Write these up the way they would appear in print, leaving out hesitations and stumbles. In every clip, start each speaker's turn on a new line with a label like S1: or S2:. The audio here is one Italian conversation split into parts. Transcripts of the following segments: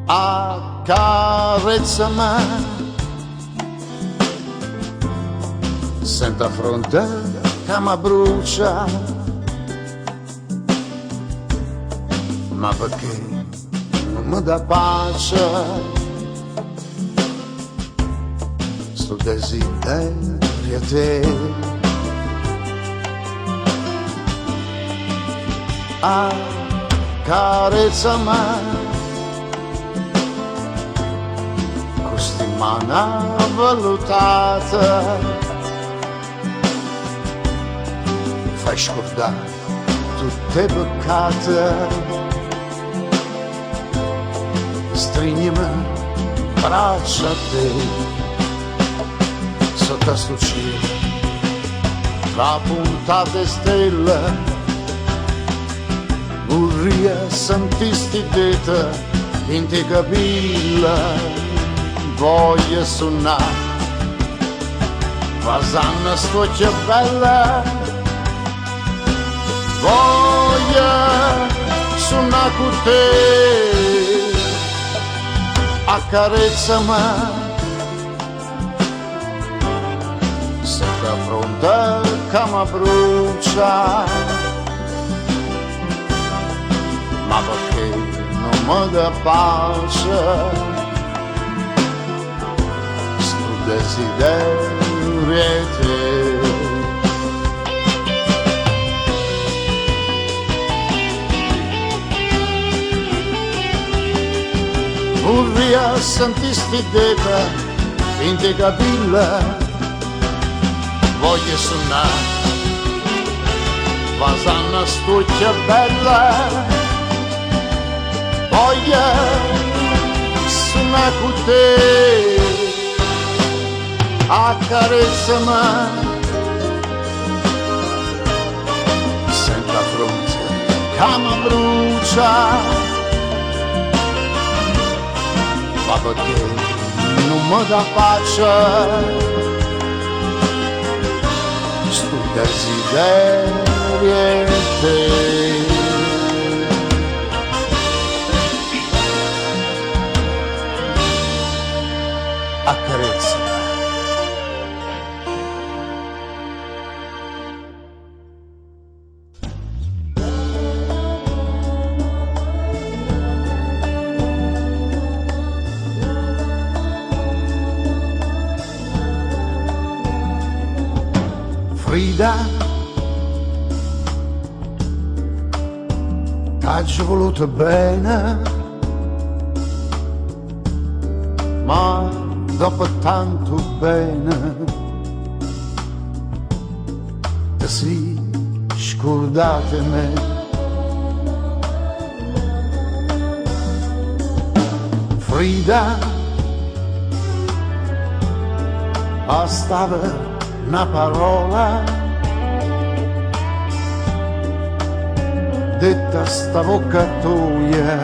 S1: accarezzami, sento a fronte che mi brucia, ma perché non mi dà pace sto desiderio a te. Accarezzami con sti mani valutate, fai scordare tutte le peccate, strignimi braccia a te sotto sto cielo tra puntate stelle. Vorrei sentisti dita in te capilla, voglio suonare Vasanna sto bella, voglio suonare con te, accarezzami, sento a fronte che mi brucia, ma perché non mi dà pace sto desiderio a te. Vorrei sentisti dita in te capilla, voglio suonare Vasanna stuccia bella, voglio suonare con te, accarezzami, sento a fronte che mi brucia, ma perché non mi dà pace sto desiderio a te. Accarezza. Frida, t'ho voluto bene, ma dopo tanto bene ti sei scordate me. Frida, bastava una parola detta sta bocca tua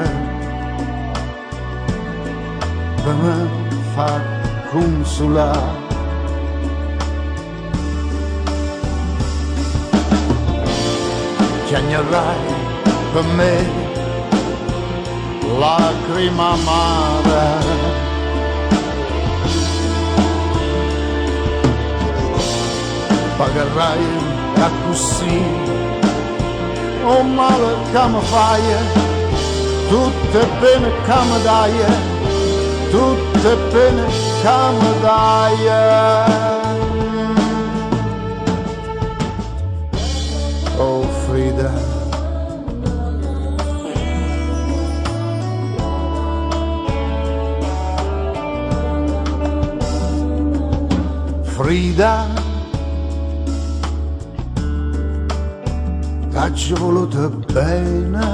S1: per me fa consolare. Chiagnerai per me lacrima amara, pagherai a così o male che mi fai, tutte bene che mi dai, tutte bene che mi dai. Oh Frida, Frida, t'ho voluto bene,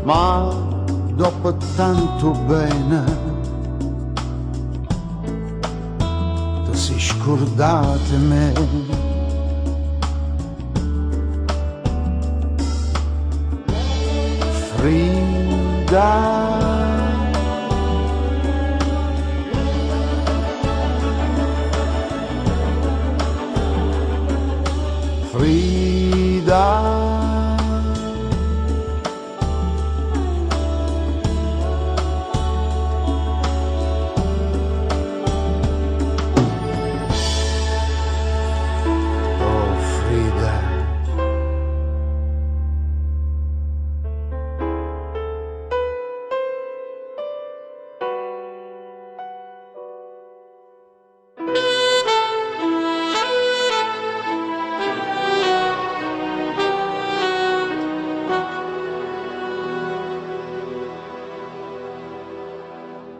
S1: ma dopo tanto bene ti sei scordate me. Frida, Frida,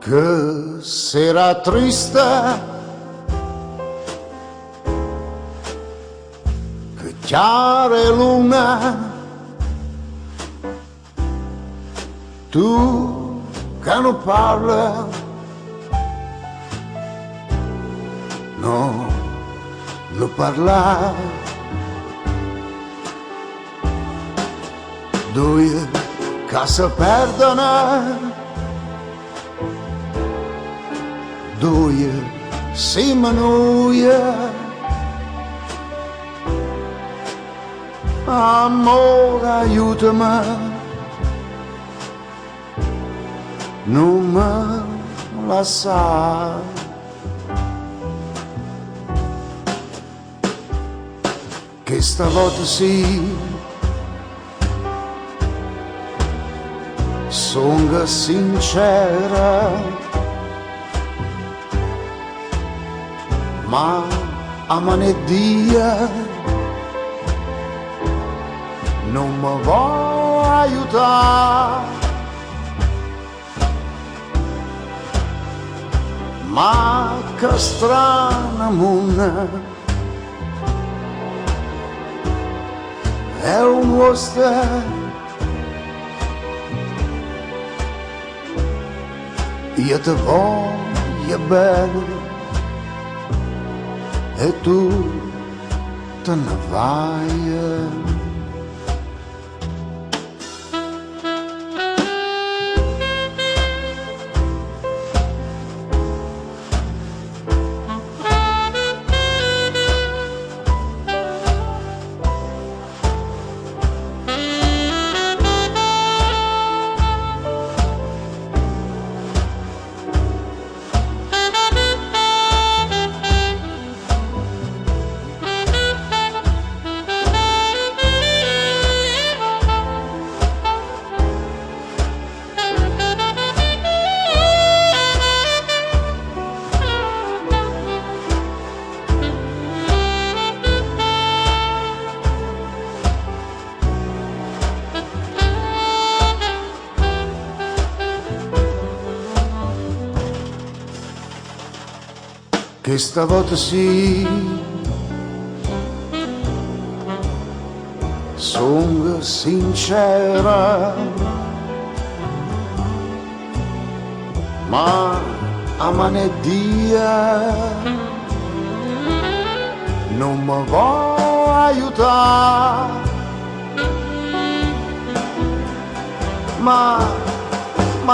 S1: che sera triste, che chiara luna, tu che non parla, no, non parla, due che si perdono, due si manuia, amore aiutami, non mi lasciare. Che stavolta sì, sono sincera, ma a manedia non mi vuoi aiutare, ma che strana monna, è un uoste, io ti voglio bene e tu te ne vai. Che stavolta sì, sono sincera, ma a manedia non mi vuoi aiutare, ma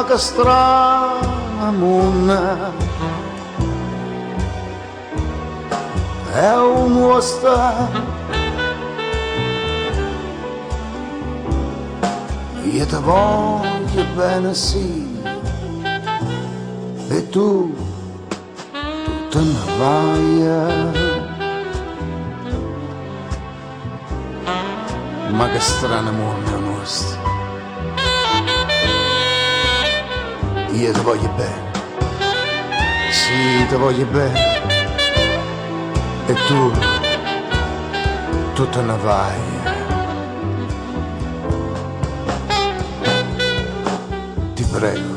S1: che strana monna, è un uosta, io ti voglio bene sì, e tu te ne vai. Ma che strana monna è un uosta, io ti voglio bene, sì ti voglio bene, e tu te ne vai. Ti prego,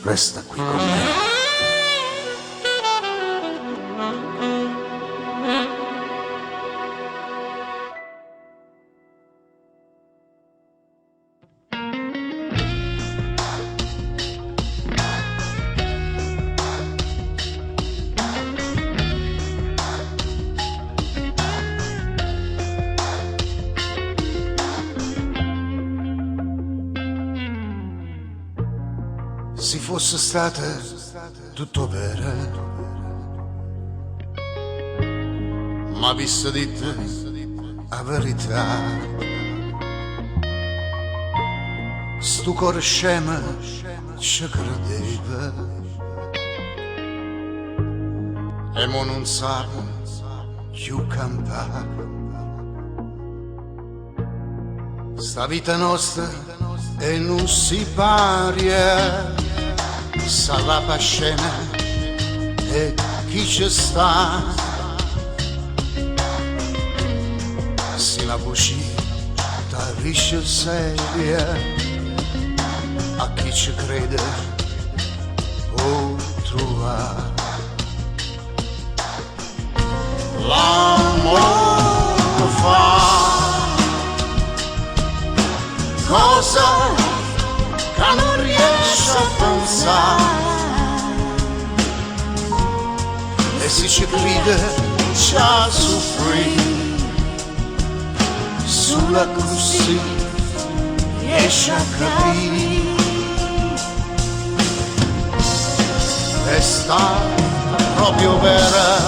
S1: resta qui con me. Se fosse stata tutto vero, ma visto di te la verità, sto cuore scemo ci credeva e mo non sa più cantare. Sta vita nostra e non si paria, sarà pa scena e chi ci sta, si la voce tarisce seria, a chi ci crede tua. L'amore fa cosa che non riesce a pensare, e se ci crede già soffrì, sulla così riesce a capire. È stata proprio vera,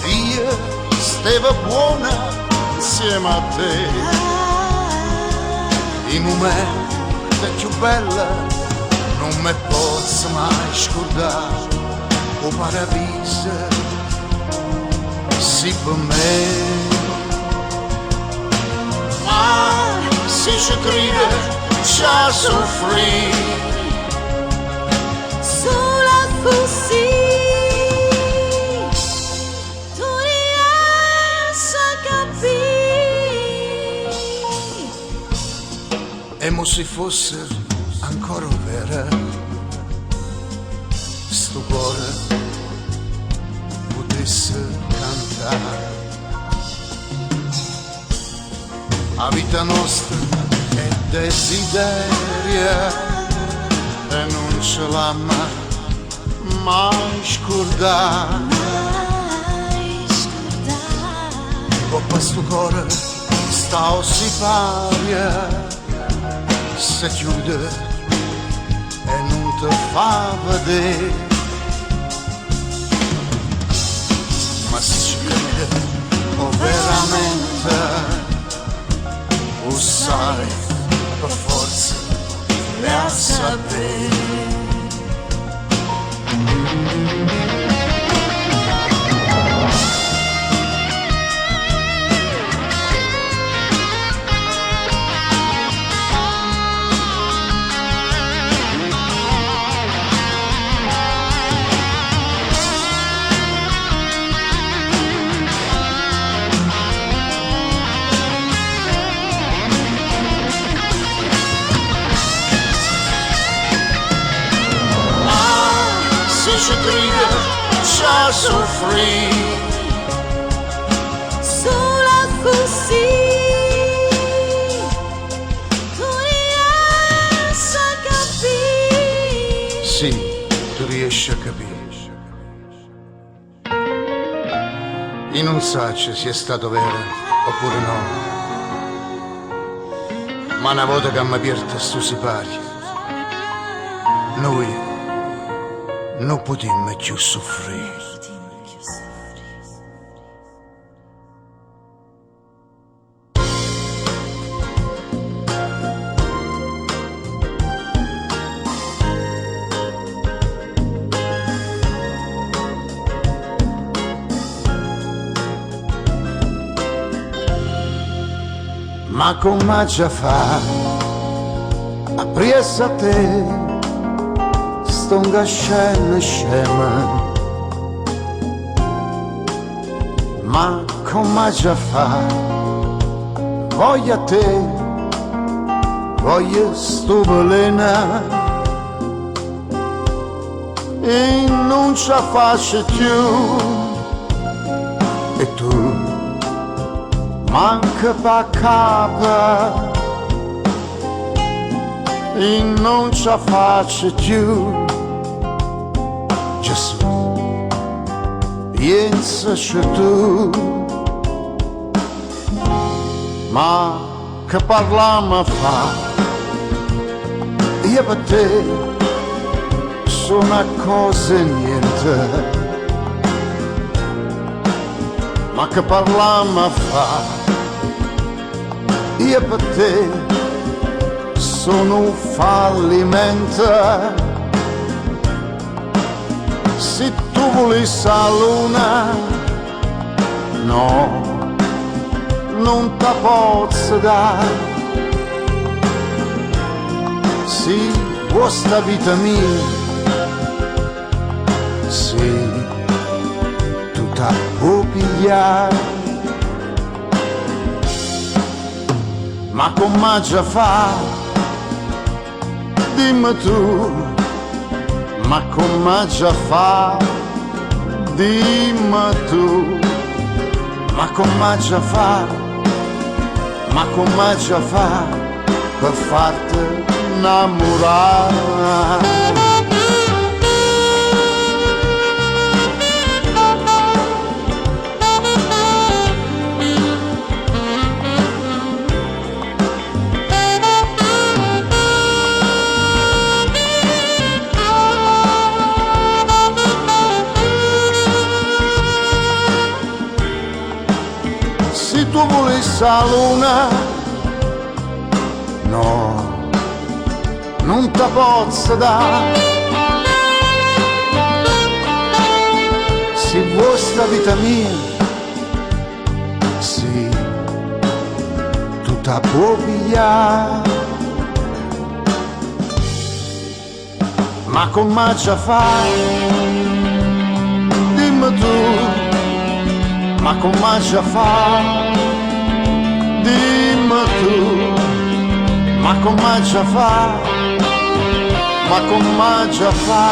S1: io stavo buona insieme a te, i momenti più belli non mi posso mai scordare. O paradiso, sì per me, ma se ci crede già soffrì,
S2: sola così tu riesci a capire.
S1: e mo se fosse ancora vera, sto cuore potesse cantare. La vita nostra è desideria e non ce l'ha mai scordare. Coppa sto cuore sta ossiparia, se chiude e non te fa vedere. Ma se ci crede o veramente o sai per forza le a sapere. Se crede già soffrì,
S2: sola così tu riesci a capire.
S1: sì, tu riesci a capire. Io non so se è stato vero oppure no, ma una volta che mi aperto sto sipario, noi non potremmo più soffrire. Ma come già fa a presa te stonga scena scema, ma come già fa voglia te, voglia sto velena e non ce la faccio più, e tu manca pa capa e non ce la faccio più. Gesù, pensaci tu, ma che parliamo fa, io per te sono una cosa e niente, ma che parliamo fa, io per te sono un fallimento. Se tu volessi la luna, no, non te posso dare. Sì, questa vita mia, sì, tu te puoi pigliare. Ma come già fa, dimmi tu, ma come già fa, dimmi tu, ma come già fa, ma come già fa per farti innamorare. Se tu volessi la luna, no, non te posso dare. Se vuoi sta vita mia, sì, tu te puoi pigliare. Ma come già fai? Dimmi tu. Ma come già fa? Dimmi tu. Ma come già fa? Ma come già fa?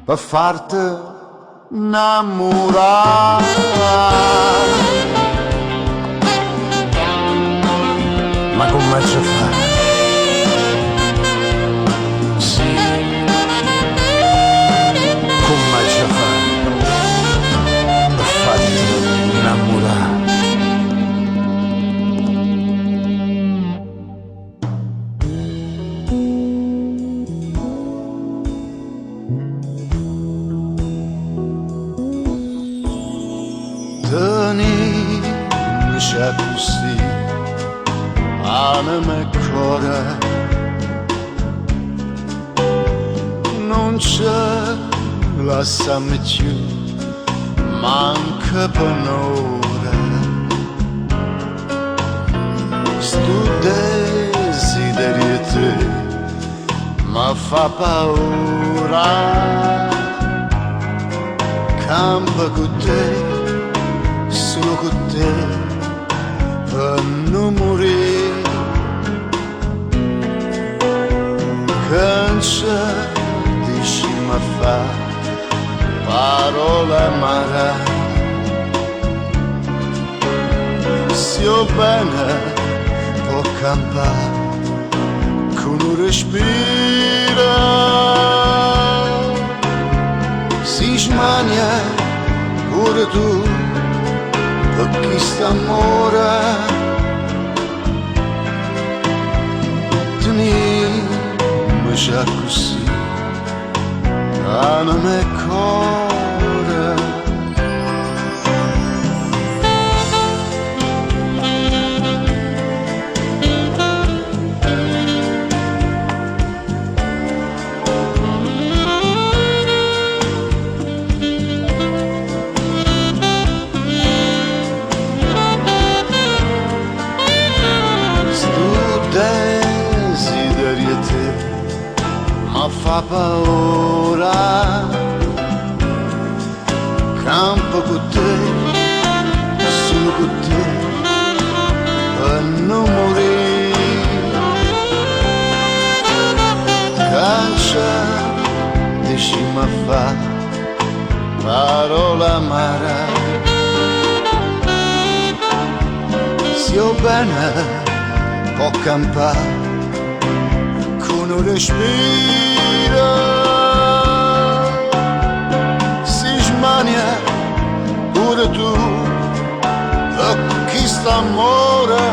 S1: Per farti innamorare. Ma come già fa? Sì. Come già fa? Per farti innamorare. Tenimi già così, anima e cuore, non c'è la lasciami più, manca per un'ora. Sto desiderio te mi fa paura. Campa con te, solo con te, per non morire. Cancia, dici mi fa parola amara. Se io bene può campare con un respiro. Si smania pure tu per chi sta amore. Tenimi già così, anima e cuore. Desiderio te ma fa paura. Campo con te, sono con te per non morire. Cancia, dici mi fa parola amara. Se io bene può campare con un respiro. Si smania pure tu per chi sta amore.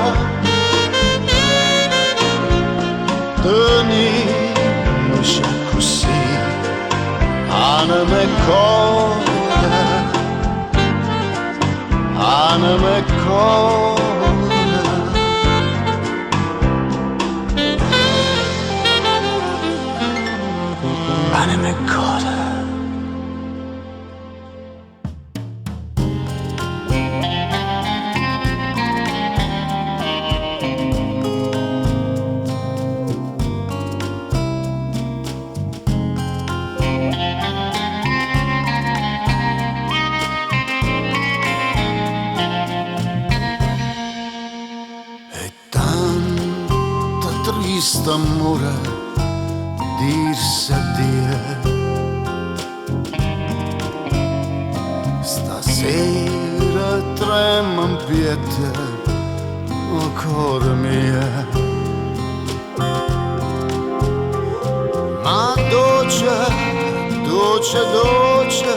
S1: Tenimi già così, anima e cuore, anima e cuore. Anima e cuore. E tanta triste amore dirsi addio. Stasera trema in piede il cuore mio, ma dolce, dolce, dolce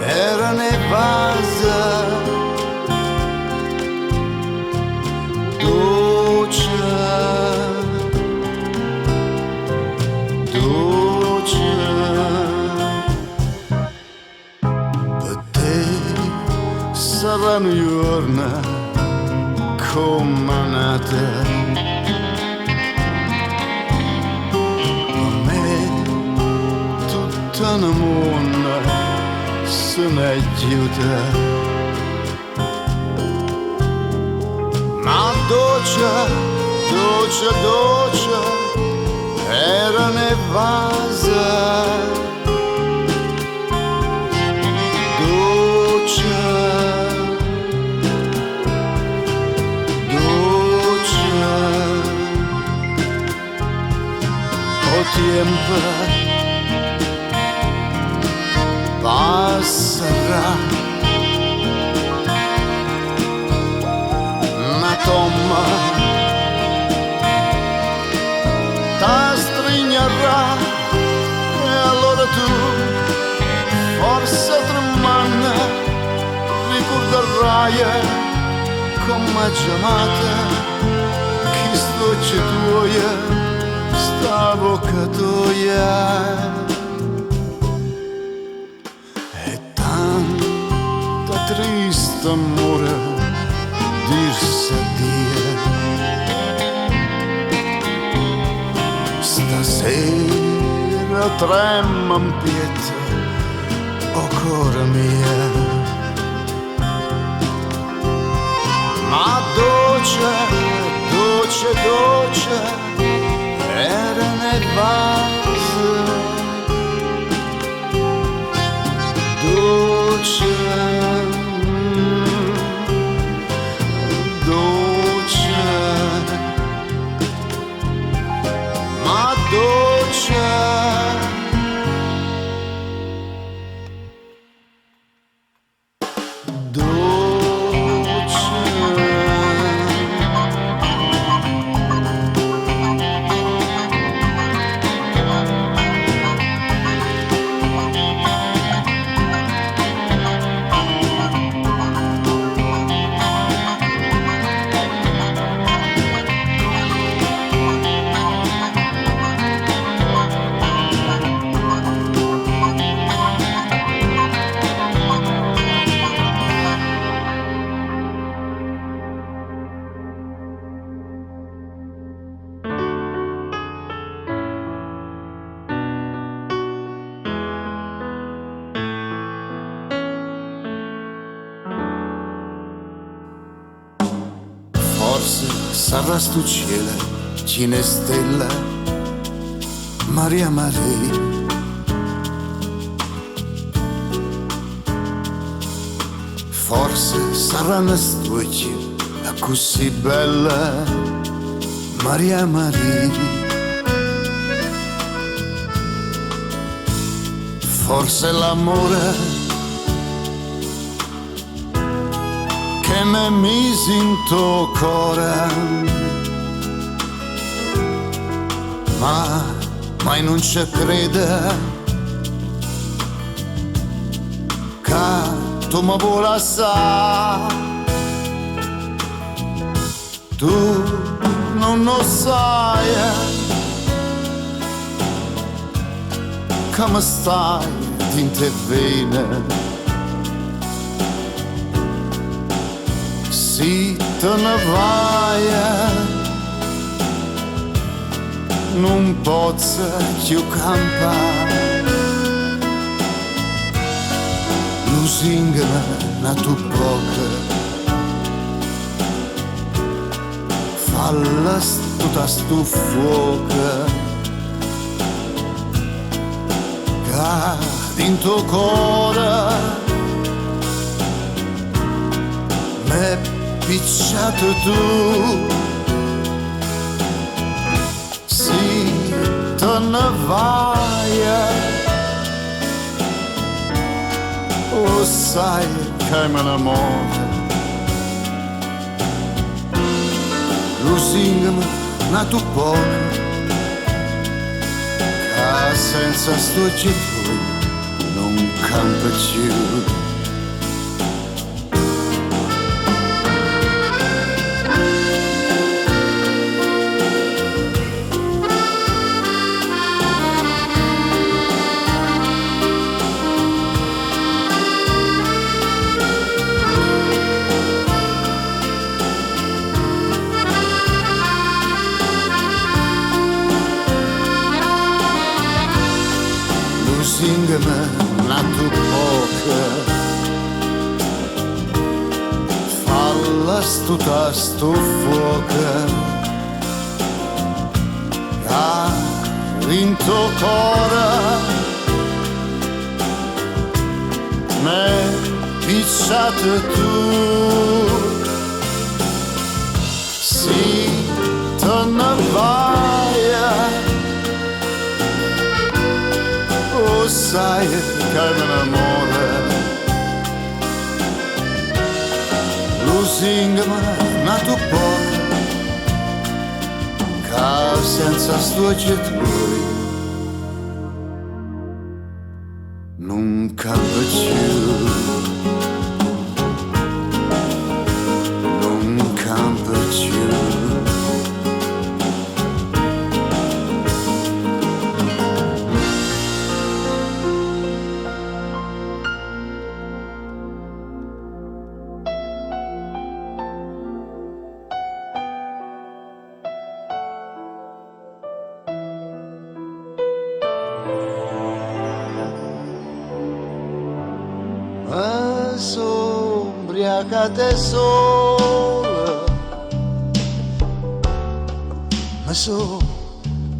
S1: era nevasa, dolce, dolce. Per te saranno giorni come nata, per me tutta una mondo se ne aiuta, ma dolce, dolce, dolce era nevasa, dolce, dolce. O tempo passerà, una tomba ti stringerà e allora tu forse tremando ricorderai come chiamata chi sto c'è tuoia sta bocca tua. Triste amore dirsi addio. Stasera trema in piede o cuore mio, ma dolce, dolce, dolce era nevasa, dolce, dolce, ma dolce. Forse sarà sto cielo, cine stella, Maria Maria. Forse sarà una storia così bella, Maria Maria. Forse l'amore che mi misi in tuo cuore, ma mai non ci crede che tu mi vuoi lasciare. Tu non lo sai come stai in te vene. Si te ne vai, non posso più campare. Lusinga na tua bocca, falla tutta sto fuoco, che in tuo cuore m'è picciato tu. Si te ne vai, o sai che me n'amore, lusingami na tu poco, che senza sto tu non campa più. Lusingami na tu poca, falla stuta sto fuoco, ha vinto cora, me picciate tu, si te ne vai. Sai che me n'amore, lusingami na tu poco, che senza sto lui non campa più, non campa più. Ubriacate sola, ma so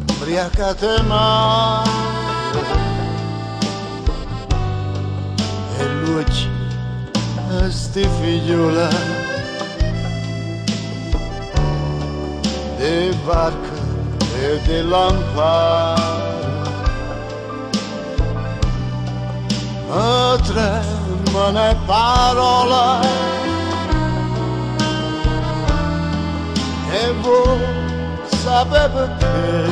S1: ubriacate male, e luci sti figliola de barca e de lampare, ma tremano parole e voi sapete perché,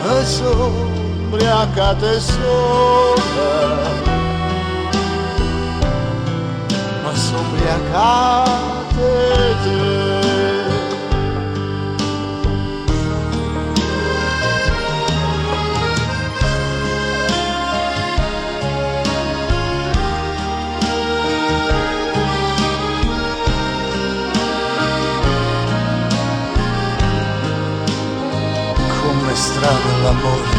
S1: ma sono ubriacate sola, ma sono ubriacate te. Strano l'amore,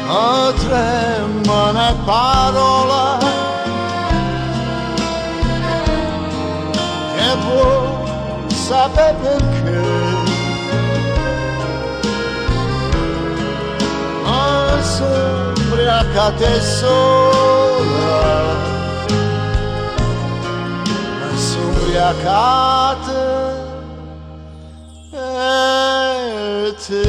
S1: ma tremano parole e voi sapete perché, ma sono ubriacate sola, ma sono ubriacate e te.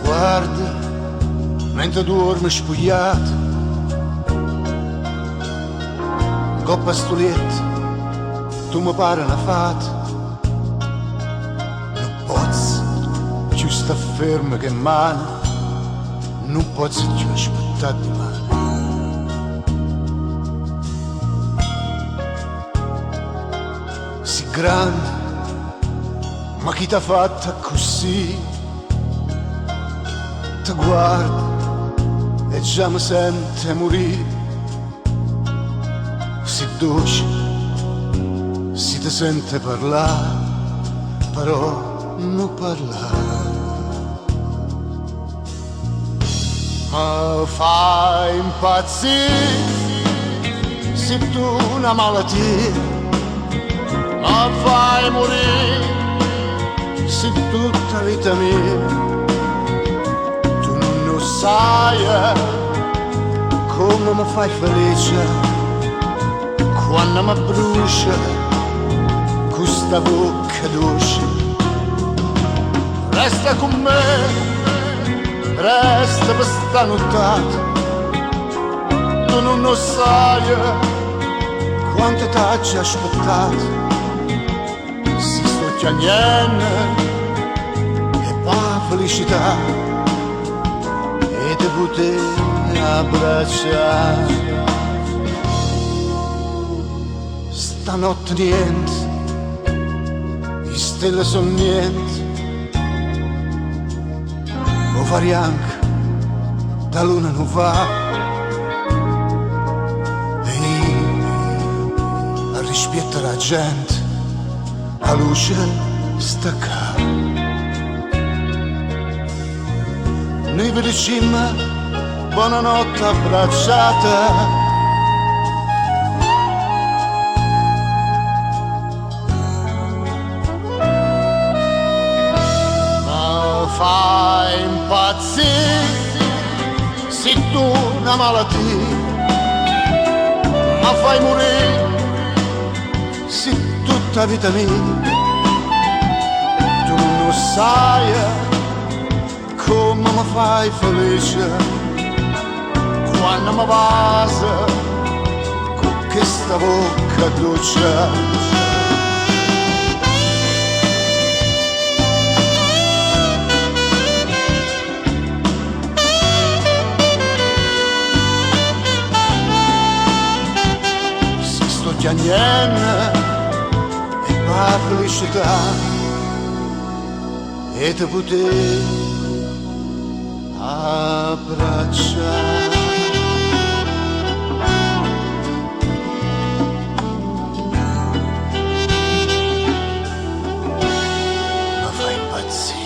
S1: Guarda, mentre dormi spogliato, coppa stulietta, tu mi pare una fata, non posso più sta fermo che mano, non posso più aspettare di mano. Si grande, Ma chi t'ha fatta così? Ti guardo e già mi sente morire. Si dolce, si ti sente parlare, però non parlare. Mi fai impazzire, se tu una malattia, mi fai morire, se tutta vita mia. Tu non sai come mi fai felice quando mi brucia questa bocca dolce. Resta con me, resta per sta nottata. Tu non lo sai quanto t'ho aspettato. Si sto chiagnendo e pa felicità e te poter abbracciare. Stanotte niente, le stelle sono niente. Lo fare anche da luna non va. E a rispetto la gente, la luce stacca. Noi vi diciamo buonanotte abbracciata. Fai impazzire, se tu una malattia, ma fai morire, se tutta vita mia. Tu non sai come mi fai felice quando mi basa con questa bocca dolce. Chiagnena e la felicità e te poter abbracciare. Ma fai impazzire.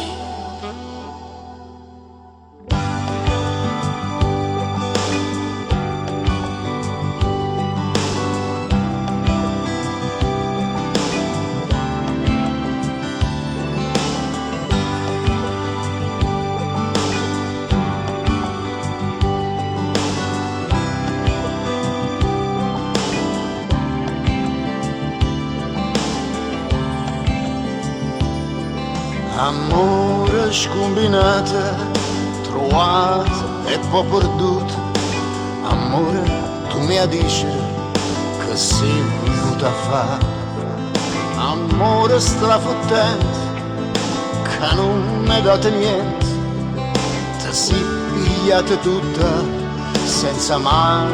S1: Amore scombinata, trovata e poi perduta. Amore, tu mi dici che sei venuta a fare. Amore strafottente, che non mi date niente. Ti sei pigliata tutta senza mai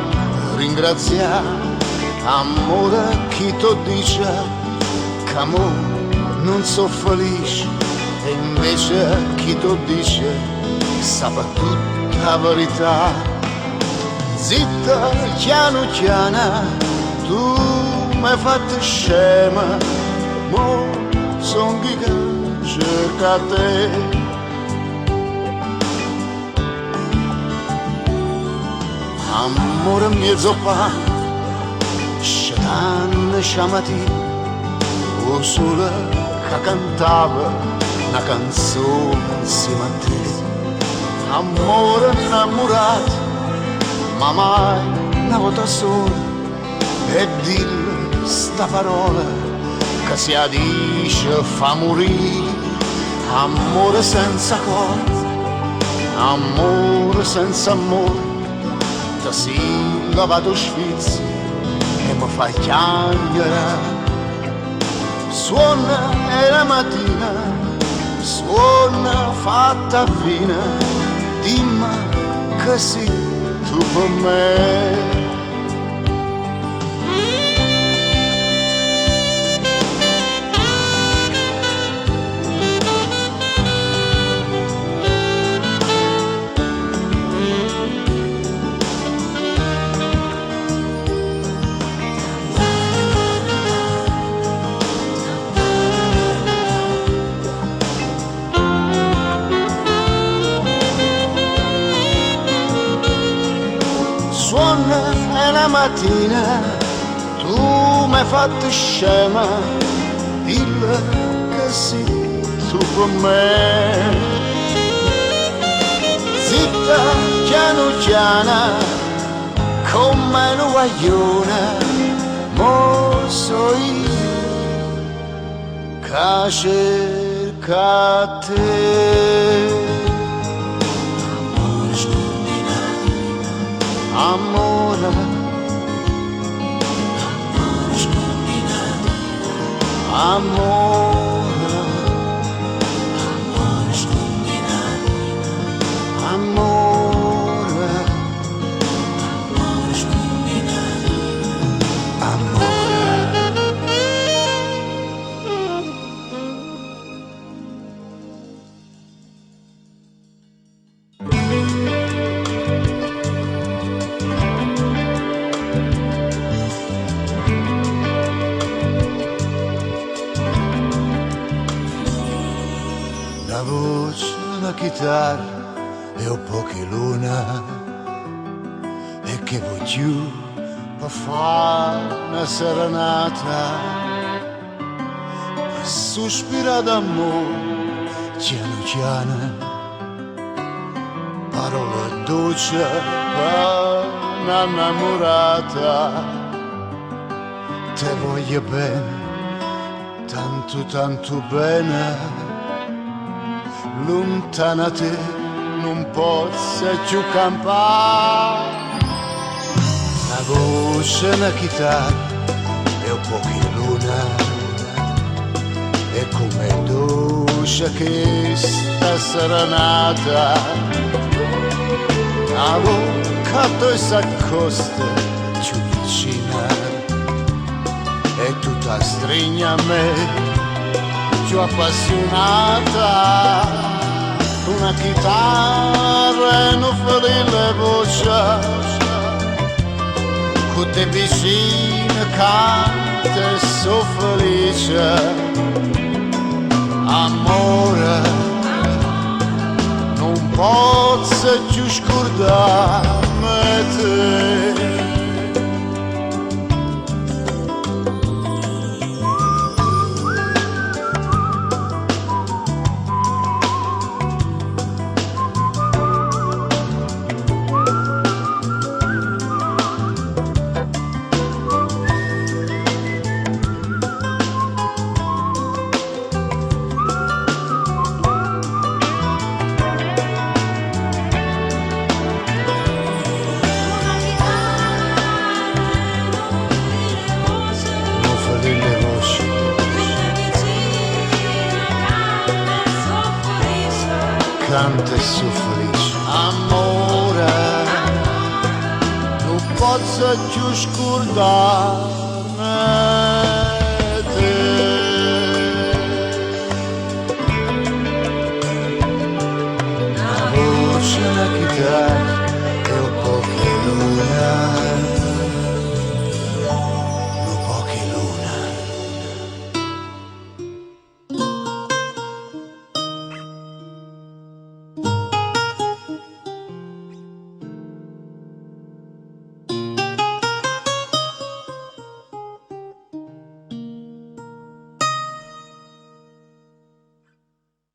S1: ringraziare. Amore, chi ti dice che amore non so felice. E invece chi ti dice sa tutta la verità. Zitta, piano piano, tu mi hai fatto scema, mo son chi che cerca te. Amore mezzo pane, scetanne sciamati, o sole che cantava una canzone insieme a te. Amore innamorato, ma mai una volta sola. E dille sta parola che si dice fa morire. Amore senza cuore, amore senza amore. Ti sei lavato sfizzi e mi fai chiamare. Suona e la mattina suona fatta fine, dimmi che sei tu per me. e la mattina tu mi hai fatto scema, dillo che sì, tu con me. Zitta, piano piano, come un guaglione, mo so io che cerca te. Amore, amore, amore, la voce, la chitarra e un po' che luna e che voglio per fare una serenata, per sospirare d'amore piano piano, parole dolci per un'innamorata. Te voglio bene, tanto tanto bene, lontana te non posso più campare. La voce, una chitarra e un po' che luna, e come dolce che sta serenata. La bocca tu s'accosta più vicina e tu ti stringi a me più appassionata. Una chitarra e non fare voce, con te vicino canta e so felice. Amore, non posso più scordarmi te. Canta e so felice. Amore, non posso più scordarmi te. La voce, la chitarra e un po' che luna, un po' che luna.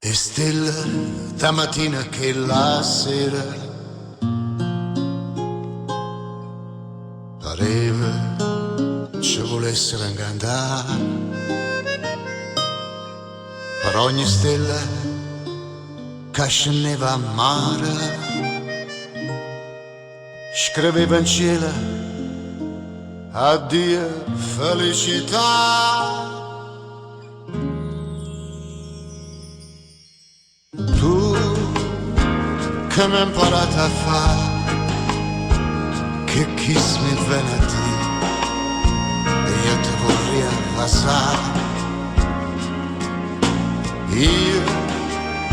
S1: E stella stamattina che la sera pareva ci volessero ingandare. Per ogni stella che scendeva a mare scriveva in cielo addio felicità. Tu che mi hai imparato a fare, che kiss mi venerdì e io ti vorrei abbassare. Io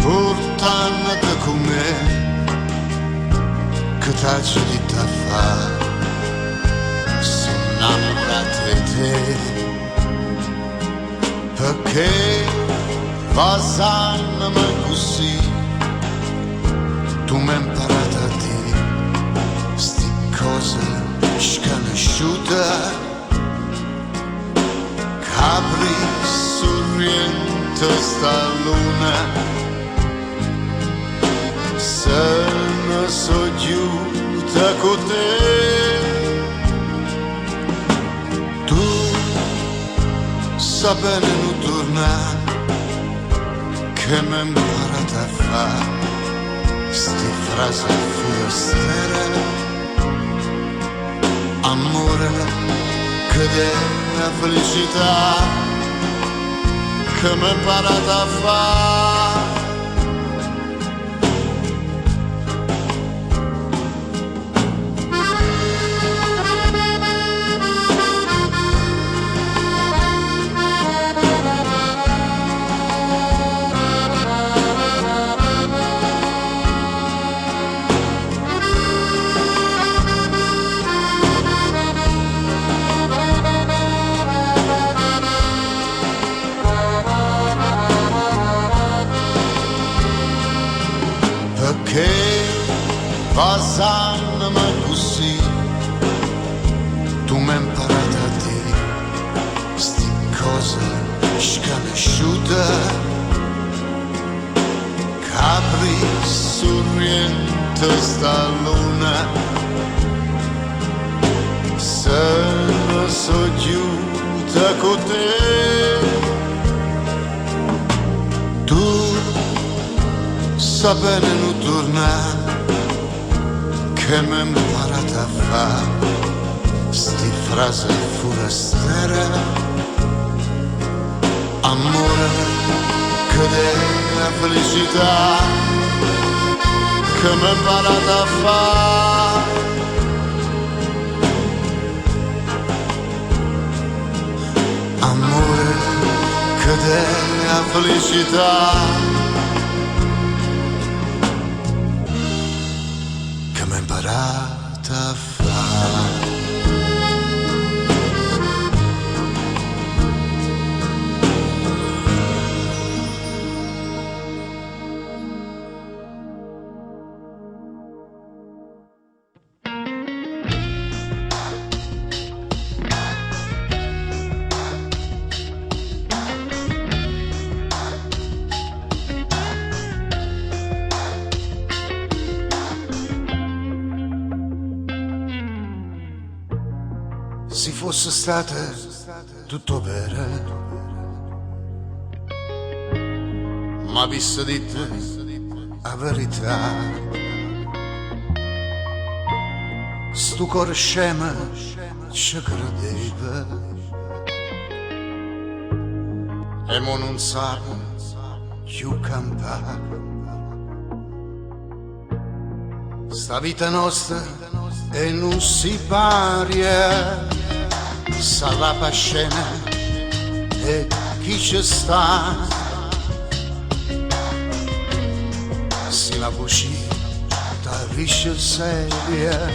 S1: portandoti con me, che t'hai detto a fare, sono innamorato di te, perché passarmi così, tu mi hai imparato a dire sti cose asciutta, capri sorriente sta luna, se ne soggiuta con te. Tu sa bene non torna, che mi imparata a fare sti frasi forestiere. Amore che della felicità, che mi imparata a fare. Perché passandome così, tu mi hai imparato a dire sti cose sconosciute, capri sorriente sta luna, se ne soggiuta con te. Tu sa bene non torna, che mi hai imparato a fare sti frasi forestiere. Amore che della felicità, che mi hai imparato a fare. Amore che della felicità, imparata a fare. Se fosse stato tutto vero, ma visto di te la verità, sto cuore scemo ci credeva e mo non sa più cantare. Sta vita nostra e non si paria, sarà pascena e chi ci sta, si la voce tarisce seria,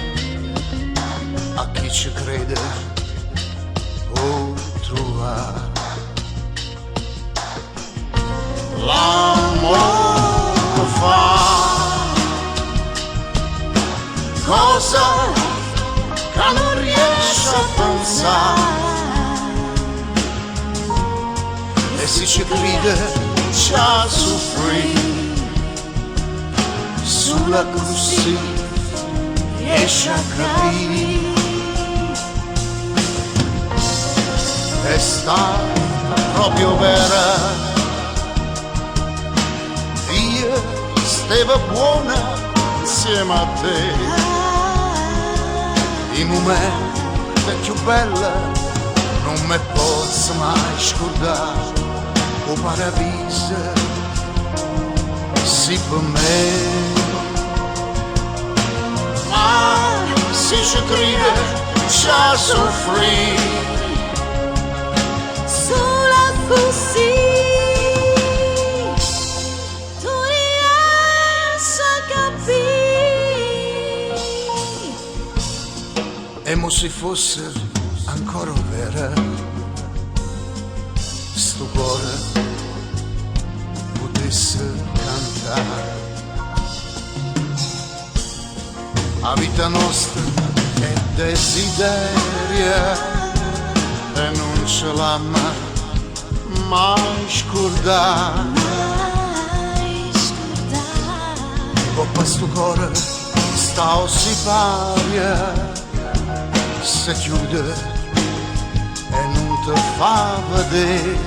S1: a chi ci crede può trovare. L'amore fa cosa che non riesce a pensare, e se ci crede già soffrì, sulla così riesce a capire. È stata proprio vera, io stavo buona insieme a te. I momenti più belli non mi posso mai scordare, o paradiso sì per me. Ma se ci crede già soffrì,
S2: sola così tu riesci a capire.
S1: E mo se fosse ancora vera, sto cuore potesse cantare. La vita nostra e desideria e non ce l'ha mai scordato. Con questo cuore sta ossiparia, si chiude e non te fa vedere,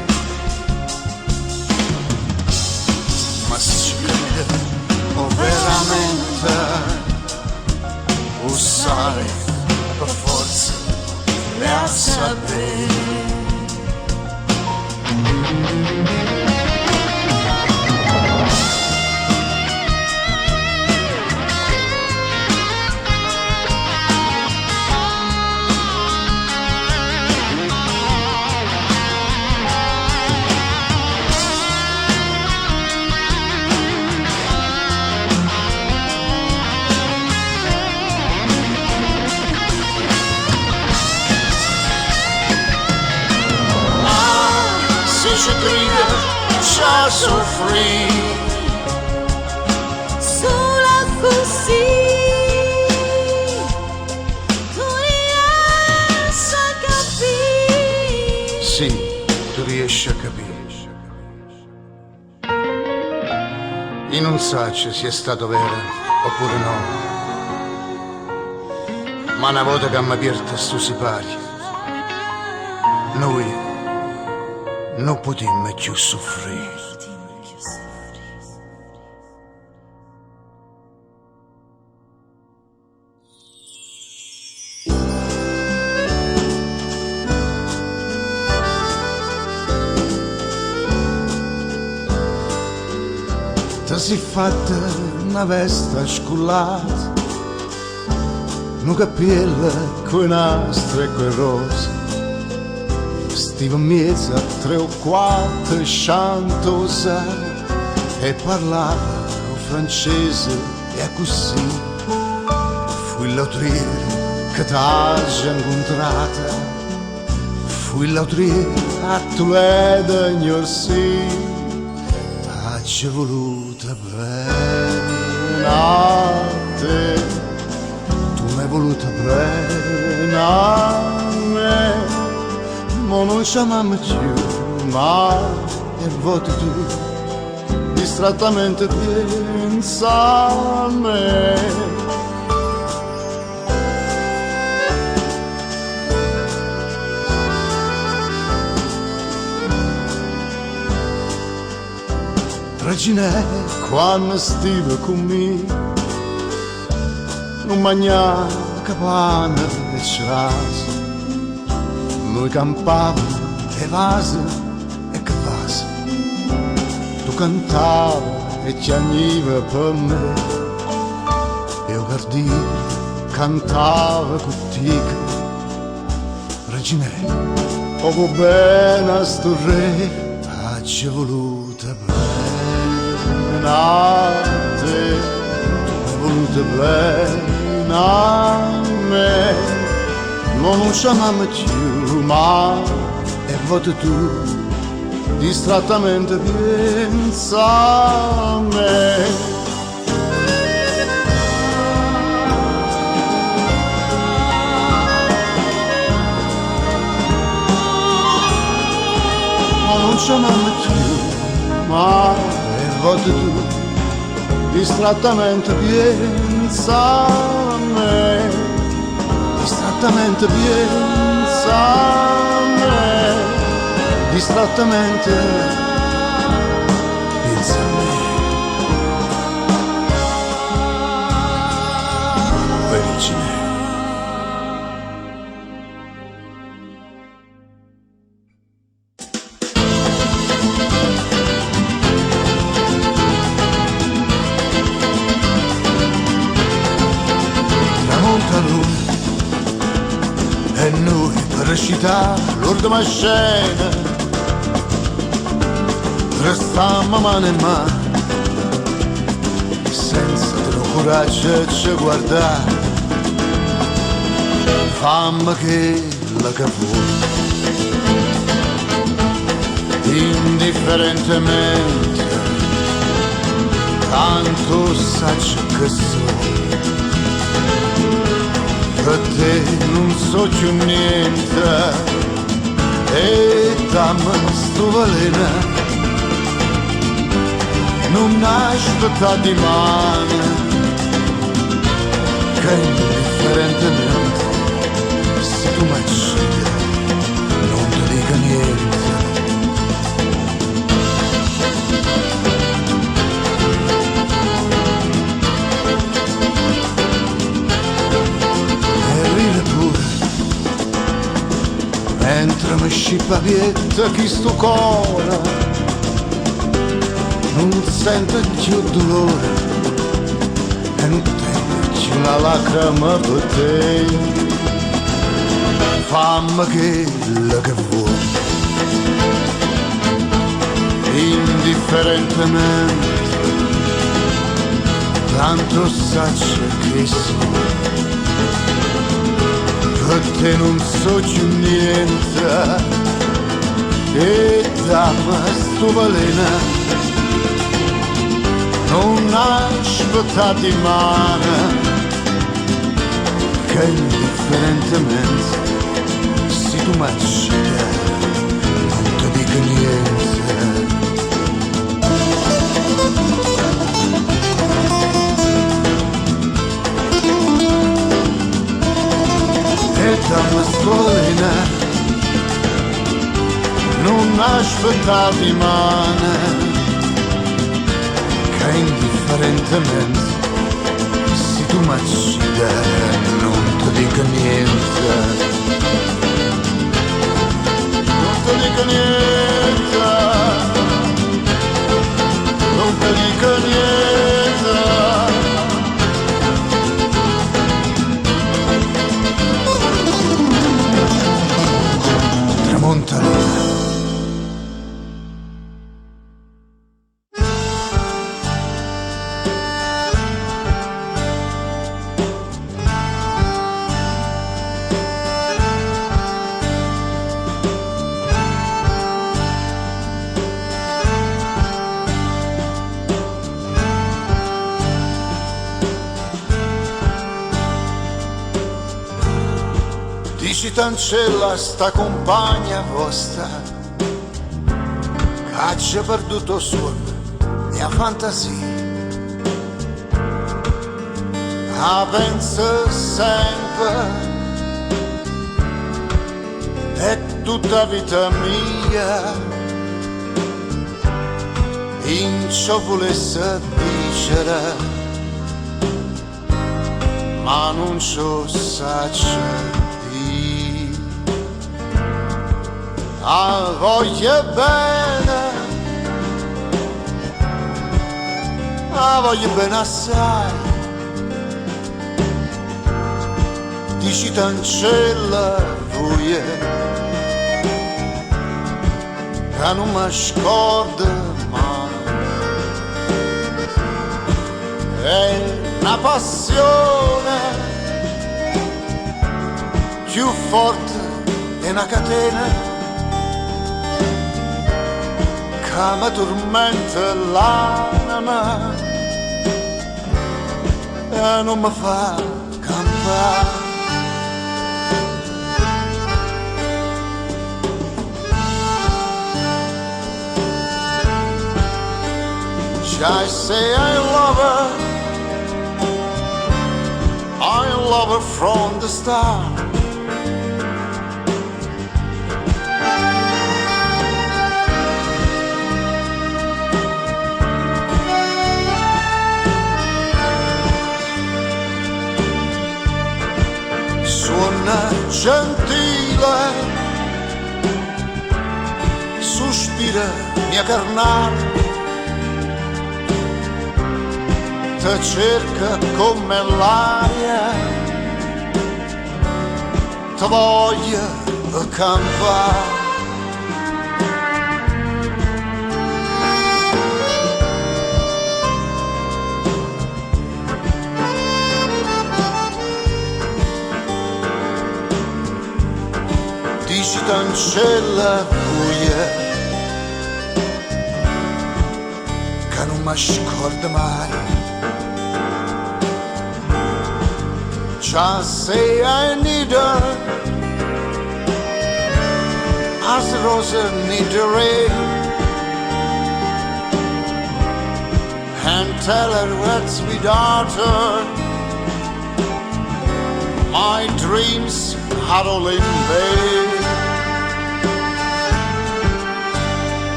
S1: ma se ci crede o veramente o sai per forza le a sapere. Se grida, já sofri
S2: Sola così tu riesci a capire.
S1: Sì, tu riesci a capire. E non sa se è stato vero oppure no, ma una volta che mi aperto sto sipario, noi non potremmo più soffrire. Ti sei fatta una veste scullata, un capello coi nastri e coi rose, stiva in mezzo a 3 o 4 chantose e parlava francese e così. Fui l'autriere che t'ha incontrata, fui l'autriere a Toledo in Orsi. Ci è voluta bene a te, tu mi hai voluta bene a me, ma non chiamiamo più, ma è voto tu, distrattamente pensa a me. Regina, quando stiva con me, non mangiava capanna e cerase, noi campavamo e vase e che vase, tu cantavi e pianiva per me, io guardivo, cantava con te. Regina, poco bene a sto re, ci è voluta bene a te, tu mi hai voluta bene a me, ma non chiamiamo più, ma è voto tu, distrattamente pensa a me. Ma non chiamiamo più, ma è voto tu, distrattamente pensa a me, distrattamente pensa a me, distrattamente pensa a me. Vergine. E noi per recitare l'ultima scena restammo mano in mano, senza troppo coraggio ci guardare, fammi che la vuoi, indifferentemente, tanto saccio che so, per te non so più niente e dammi sto veleno, non aspetta di mano che indifferentemente se tu mi uccidi non ti dico niente. Mentre mi scippa vietta chi sto cuore non sento più dolore e non tengo più la lacrima per te. Fammi quello che vuoi indifferentemente, tanto saccio che sono per te non so più niente e dammi sto veleno, non aspetta di mano che indifferentemente se tu mi uccidi non ti dico niente. E dammi sto veleno, non aspetta di mano che indifferentemente se tu mi uccidi non ti dico niente, non ti dico niente, non ti dico niente. Tramontano. Dici cancella sta compagna vostra che ha perduto sogno mia fantasia, pensa sempre è tutta vita mia in ciò volesse dicere ma non ciò saccia. Voglio bene assai, dici cancella voi che non mi scordo mai, è una passione più forte di una catena che mi tormenta l'anima e non mi fa campare. I say I love her from the start. Suona gentile, sospira mia carnale, te cerca come l'aria, te voglia campare. Dici cancella buia che non mi scorda mai. just say I need her as the roses need the rain, and tell her what's without her. My dreams are all in vain.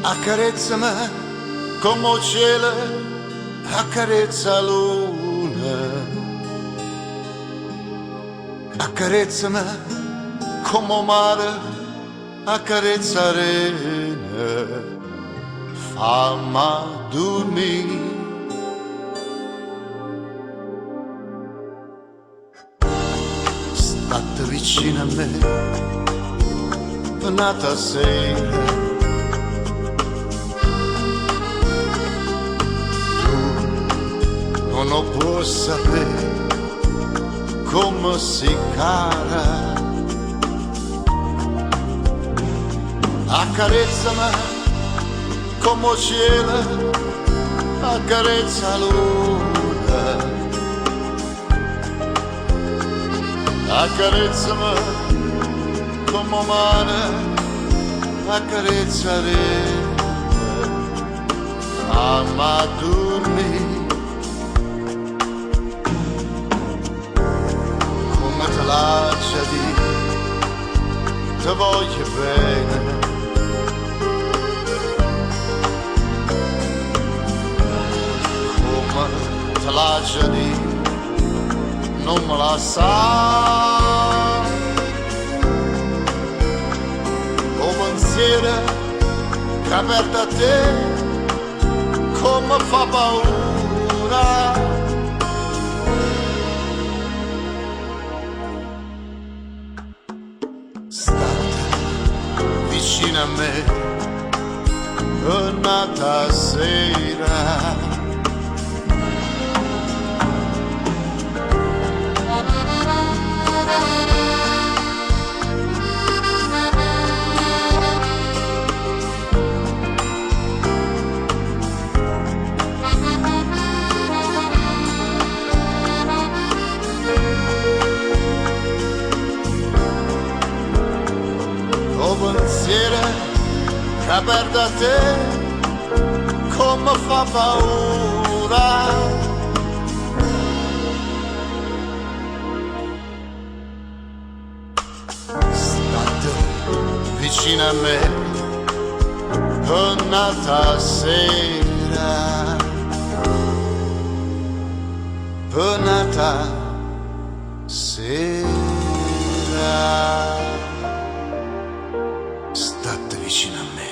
S1: Accarezzami come il cielo accarezza la luna, accarezzami come il mare accarezza l'arena, fammi dormire. State vicino a me per un'altra sera, non può sapere come si cara. Accarezzami come il cielo accarezza la luna, accarezzami come il mare accarezza l'arena, fammi dormire. Te lascia di, te voglio bene, come te lascia di, non me la sa. O pensiero che perdo a te, come fa paura. Vicino a me un'altra sera, pensiero che perdo a te, come fa paura. State vicino a me un'altra sera, un'altra sera. State vicino a me.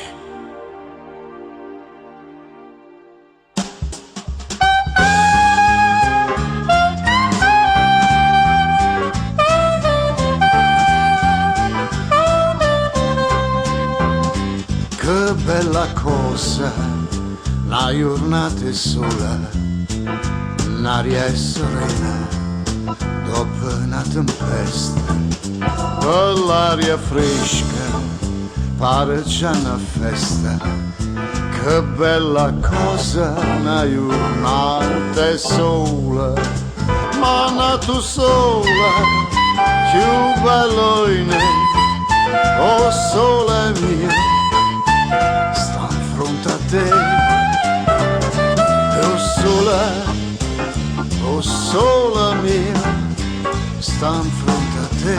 S1: Che bella cosa, la giornata è sola, l'aria è serena, dopo una tempesta, per l'aria fresca, pare c'è una festa. Che bella cosa, una giornata è sola, ma una tu sola, più bello in me, oh sole mio, sta in fronte a te, oh sole mio, sta in fronte a te,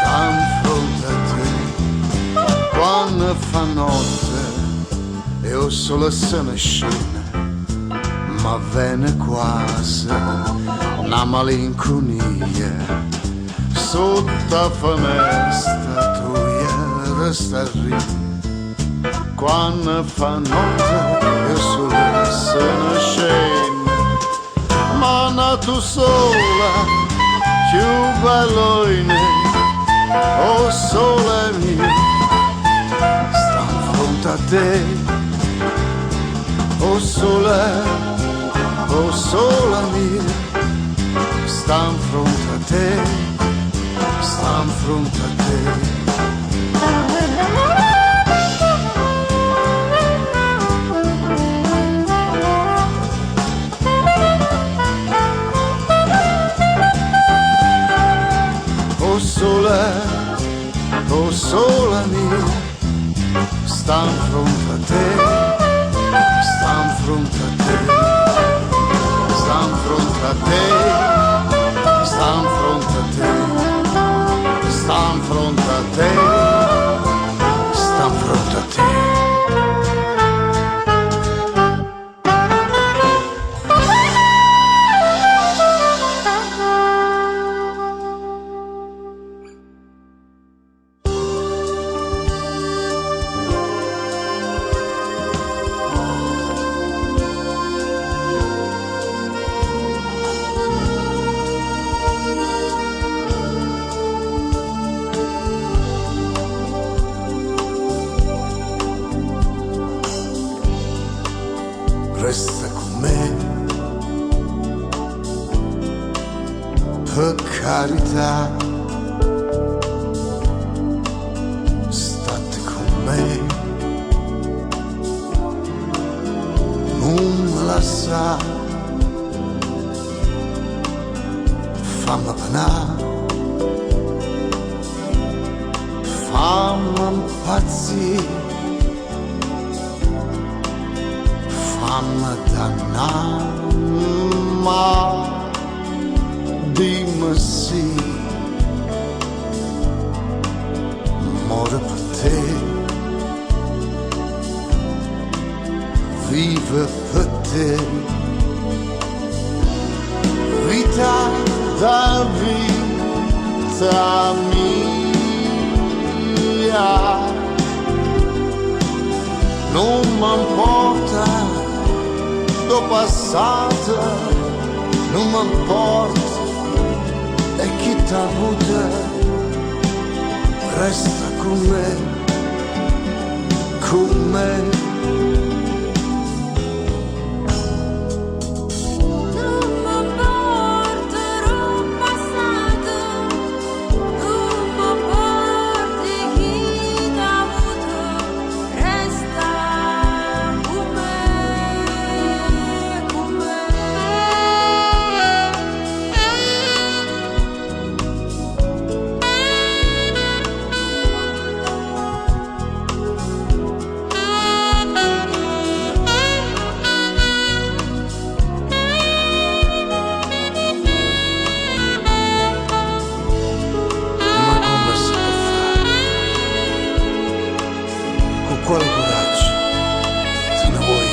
S1: sta in fronte a te. Quando fa notte e il sole se ne scende, ma viene quasi una malinconia. Sotto la finestra tua resta lì. Quando fa notte e il sole se ne scende, ma una tu sola, più bello in me, oh sole mio, sta in fronte a te, oh sola mia, sta in fronte a te, sta in fronte a te. Oh sola mia, sta in fronte a te, sta in fronte a te, sta in fronte a te, sta in fronte a te, sta in fronte a te, sta in fronte a te. Resta con me, per carità, state con me, non me la sa, fammi penare, fammi impazzire, fammi dannare, ma dimmi sì, muore per te, vive per te, vita da vita mia, non m'importa do passato, non m'importa e chi t'ha avuto, resta con me, con me. Quale coraggio te ne vuoi?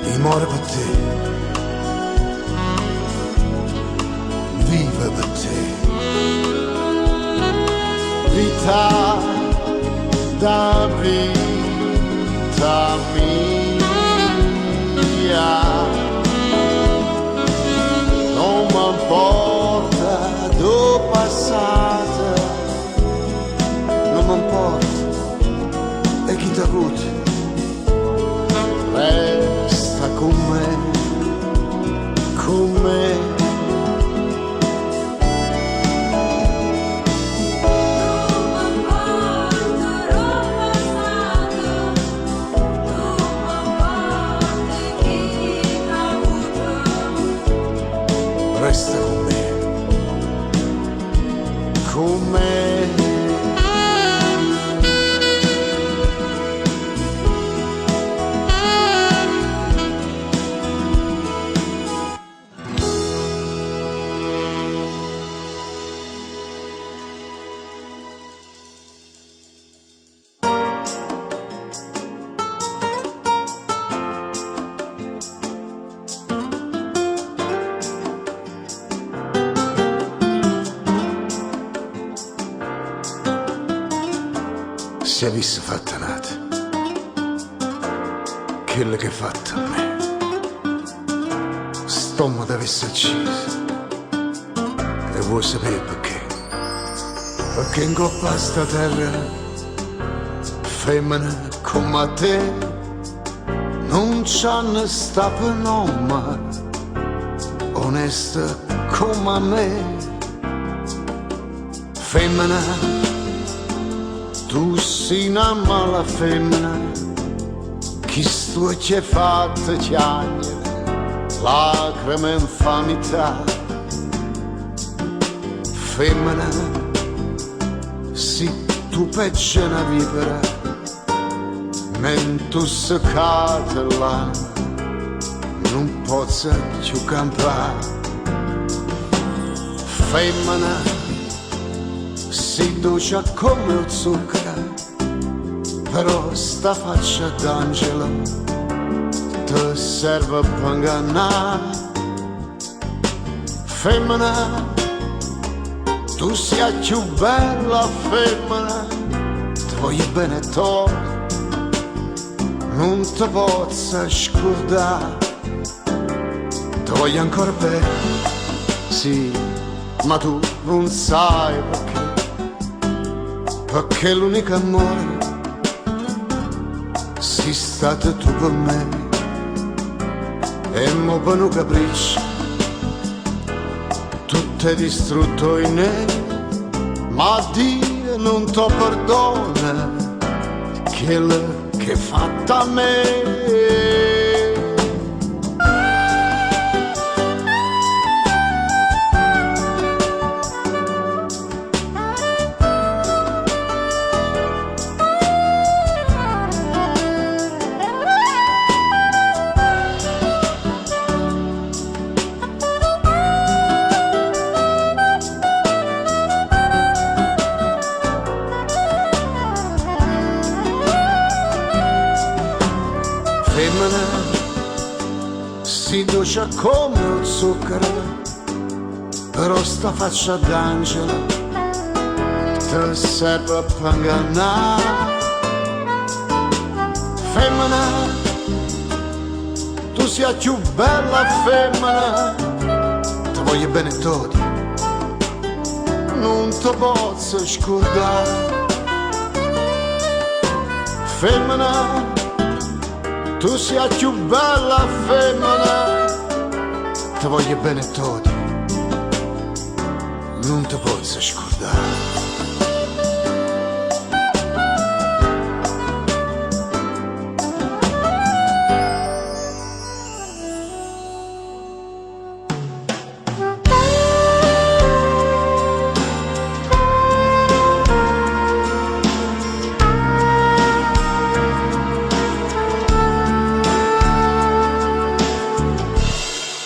S1: E muore per te, vive per te, vita da vita mia. Non m'importa do passato, non m'importa e chi t'ha avuto, resta con me, con me. Resta con me, con me. Se avessi fatta nata, quello che hai fatto a me, stomaco deve essere acceso. E vuoi sapere perché? Perché in coppa a sta terra, femmina come te, non c'hanno sta per nome, onesta come me. Femmina, tu sei una mala femmina, chi sto ci è fatta chiagnere, lacrime e infamità. Femmina, si tu pecce una vipera, mentre tu seccate l'anima, non posso più campare. Femmina, si dolce come il zucchero, però sta faccia d'angelo ti serve per ingannare. Femmina, tu sei più bella femmina, ti voglio bene tu, non ti posso scordare. Ti voglio ancora bene, sì, ma tu non sai perché l'unico amore sei stata tu per me. E mo per un capriccio tutto è distrutto in me, ma Dio non ti perdona quello che hai fatto a me. Femmina, si dolce come il zucchero, però sta faccia d'angelo ti serve per ingannare. Femmina, tu sei più bella femmina, ti voglio bene tutti, non ti posso scordare. Femmina, tu sei più bella femmina, ti voglio bene tutti, non ti posso scordare.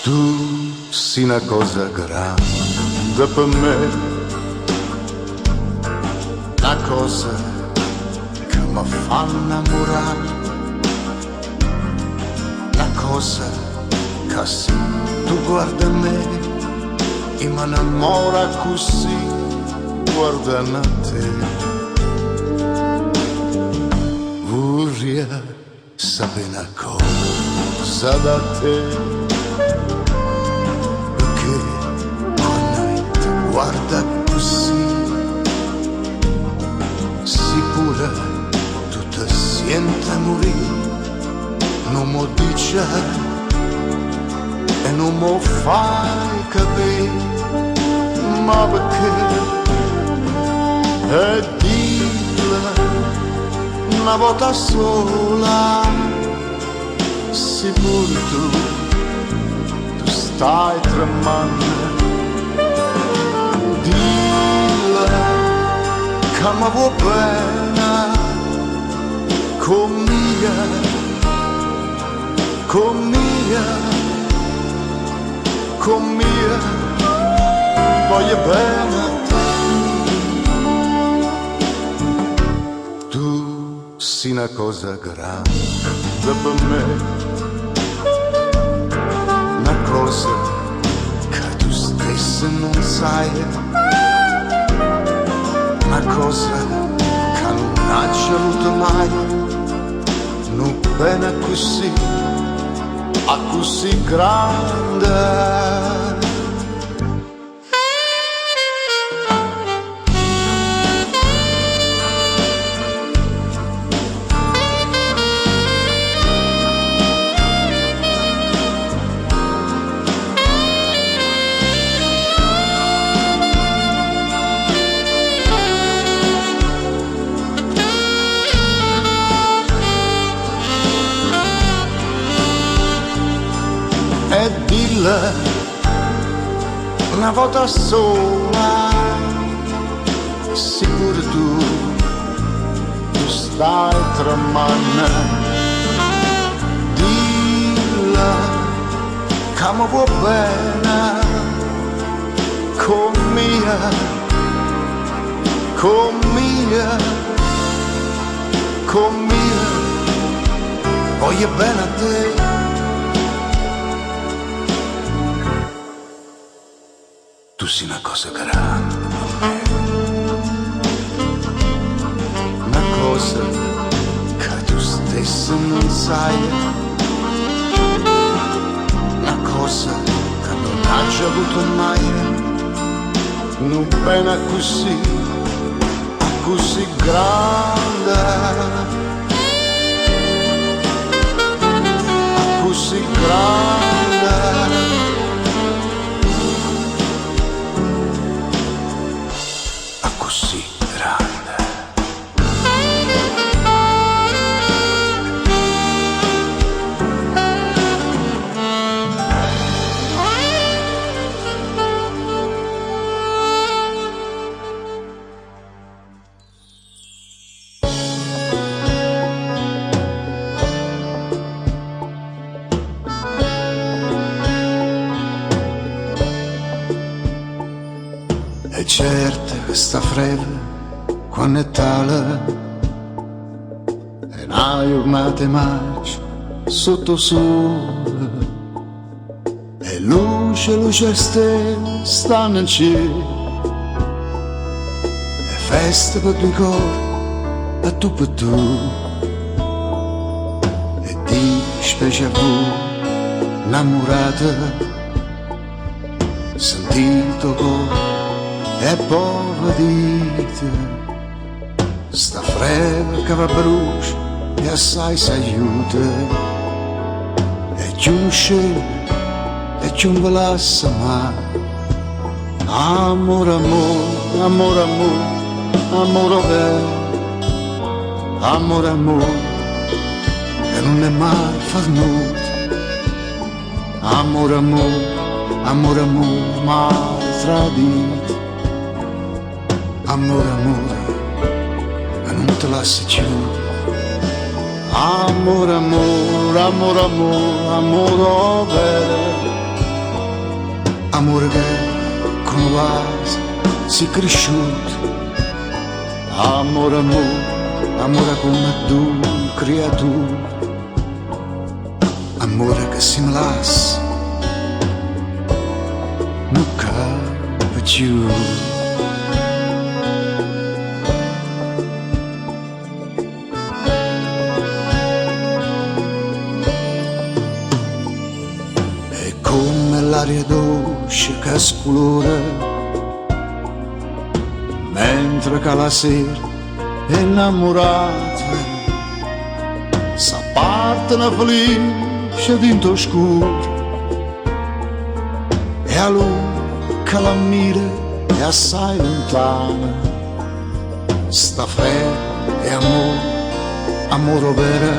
S1: Tu sei una cosa grande per me, una cosa che mi fa innamorare, una cosa che se tu guardi me e mi innamora così guardando a te. Vorrei sapere una cosa da te, guarda così, sicura tu ti senti morire, non mi dice e non mi fai capire, ma perché? E dilla una volta sola, sicuro tu stai tremando. Che mi vuoi bene, con mia, voglio bene a te. Tu sei una cosa grande per me, una cosa che tu stesso non sai, una cosa che non ha voluto mai, non bene così, a così grande. E dille una volta sola, sicuro tu stai tremando. Dille che mi vuoi bene, con mia, voglio bene a te. Tu sei una cosa grande per me, una cosa che tu stesso non sai, una cosa che non hai già avuto mai, non bene così grande, così grande. Così grande. E certo che sta fredda quando è tale e una giornata di maggio sotto sole e luce stelle stanno in cielo e festa per due cuori e tu per tu e di specie a voi innamorata sentito cuore e poi dite sta fredda che va brucia e assai s'aiuta e giù non scende e giù non velassa mai amore, amore, amore, amore, amore, amore che non è mai fornuto amore, amore, amore, amore mai tradito amore, amore, che non te lasci più. Amore, amore, amore, amore, amore vero. Amore che come vasi si cresciuto. Amore, amore, amore come tu, creatura. Amore che si mi lascia, non cambia più. Come l'aria dolce che scolora mentre che la sera è innamorata s'appartano felice dentro scuro e a lui che la mira è assai lontana sta fredda e amore, amore vero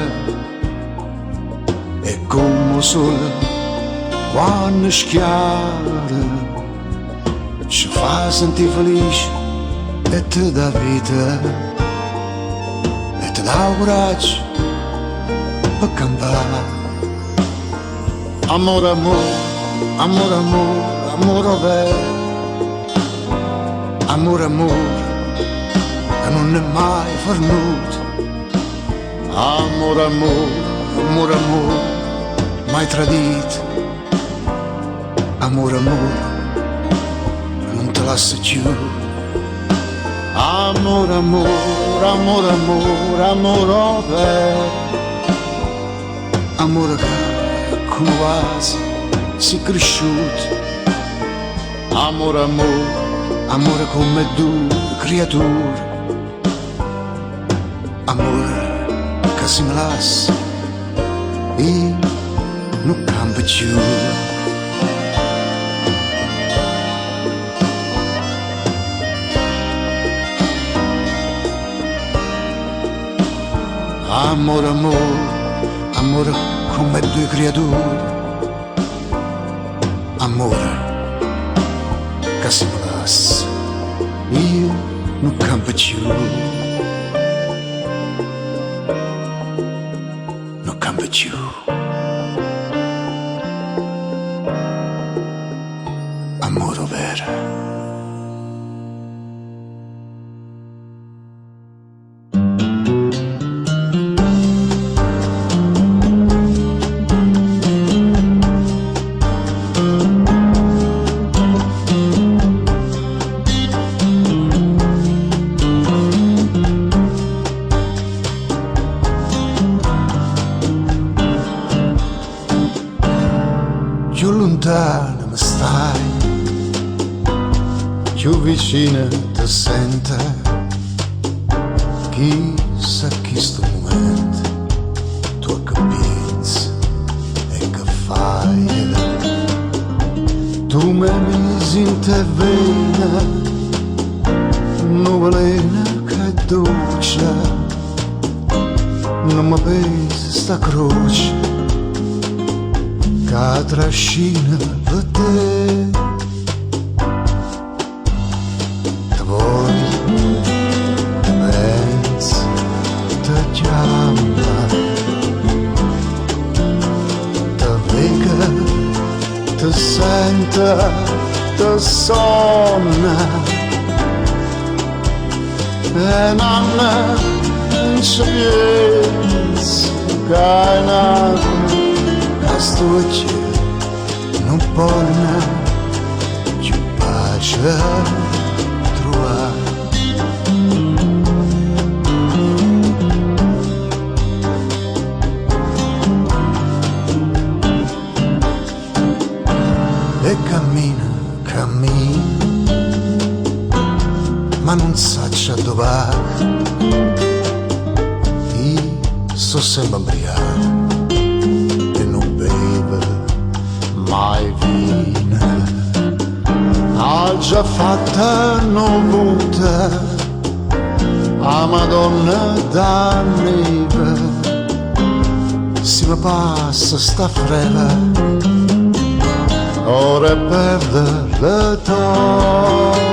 S1: e come sole quando schiara ci fa sentire felice e ti dà vita e ti dà coraggio per cantare amore, amore, amore, amore, amore vero amore, amore che non è mai fornuto amore, amore, amore, amore mai tradito amore, amore, non te lascio più. Amore, amore, amore, amore, amore vero. Amore che come vas, sei cresciuto. Amore, amore, amore come tu, creatura. Amore che se mi lascia e non cambia più. Amore, amore, amore come due creature. Amore che se mi lascia io non cambio più. Non cambio più. Amore vero. Più lontana mi stai, più vicina ti sento. Chissà chi sto momento tu capisci e che fai. Tu mi misi in te vena, nuvolina che è dolce, non mi pesa sta croce che trascina per te. Te voglio, te penso, te chiama, te vega, te sente, te sonna. E non ci pensi che è nato sto cielo non può più pace trovare. E cammina, cammina, ma non saccia dove va. Io sto sempre ubriaco, mai vina, ha già fatta novuta a Madonna da neve. Si mi passa sta freva, ora perde l'età.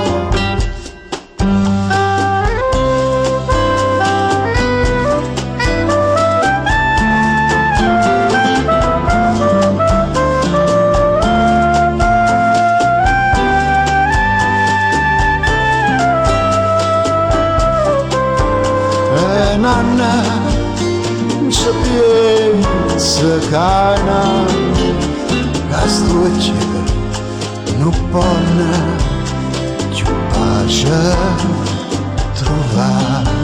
S1: Nanna ci pensa che sto cielo non può più pace trovare.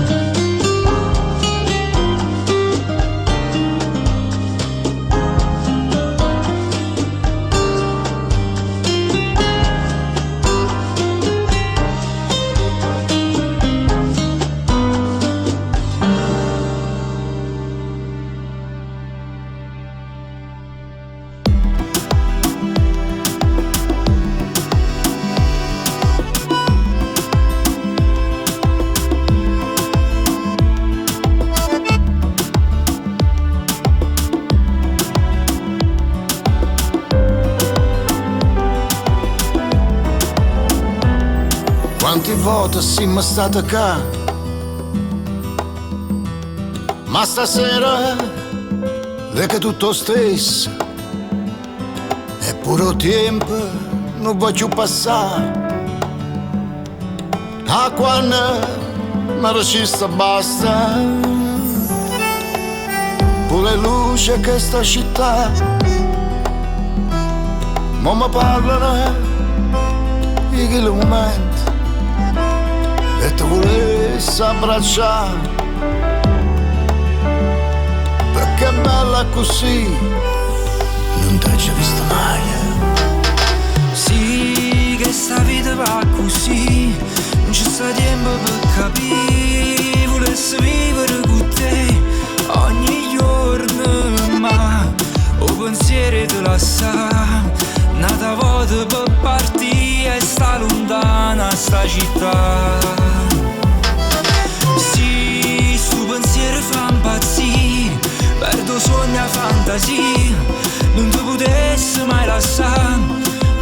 S1: Quante volte siamo stati qua, ma stasera vedi tutto stesso, eppure il tempo non voglio passare. A quando mi resista basta, pure luce che sta città, ma mi parlano di quel momento e ti volessi abbracciare, perché è bella così, non ci hai visto mai.
S3: Sì, che sta vita va così, non ci sta tempo per capire, volessi vivere con te ogni giorno, ma o pensiero te la sa, nata volta per partire e sta lontana sta città. Sì, sto pensiero fa impazzire, perdo sogni e fantasia, non ti potessi mai lasciare,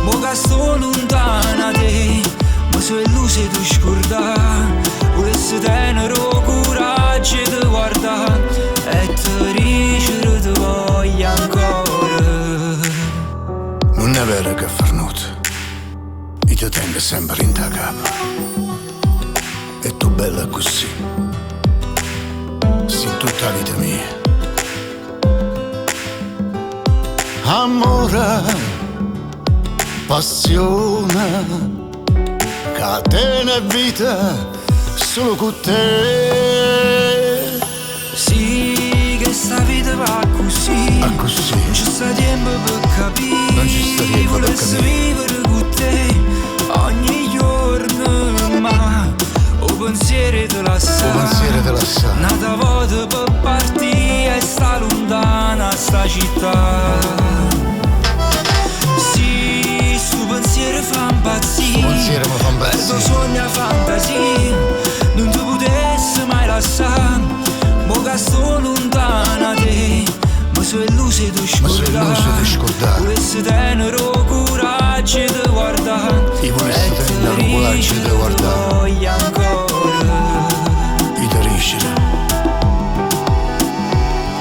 S3: mo che sto lontana te, ma so illuso di scordare, volessi tenere coraggio di guardare e ti dicere ti voglio ancora.
S1: Non è vero che Farnuto, io ti tengo sempre in ta capa, e tu bella così, sei tutta la vita mia. Amore, passione, catena e vita, solo con te.
S3: Sì, che sta vita va così,
S1: così.
S3: non ci sta tempo per capire,
S1: Non ci sta tempo per
S3: volessi
S1: capire.
S3: vivere con te ogni giorno, ma o pensiero te la sa,
S1: O pensiero te la sa.
S3: nata volta per partire e sta lontana sta città. Sì, sto pensiero fa impazzire,
S1: pensiero mi fa impazzire.
S3: perdo sogni e fantasia, non ti potessi mai lasciare, mo che sto lontana te, ma so illuso di scordare, volessi tenere coraggio di guardare,
S1: Io volessi
S3: e ti
S1: tenere coraggio di
S3: dice
S1: guardare.
S3: ti voglio ancora.
S1: I te riuscire.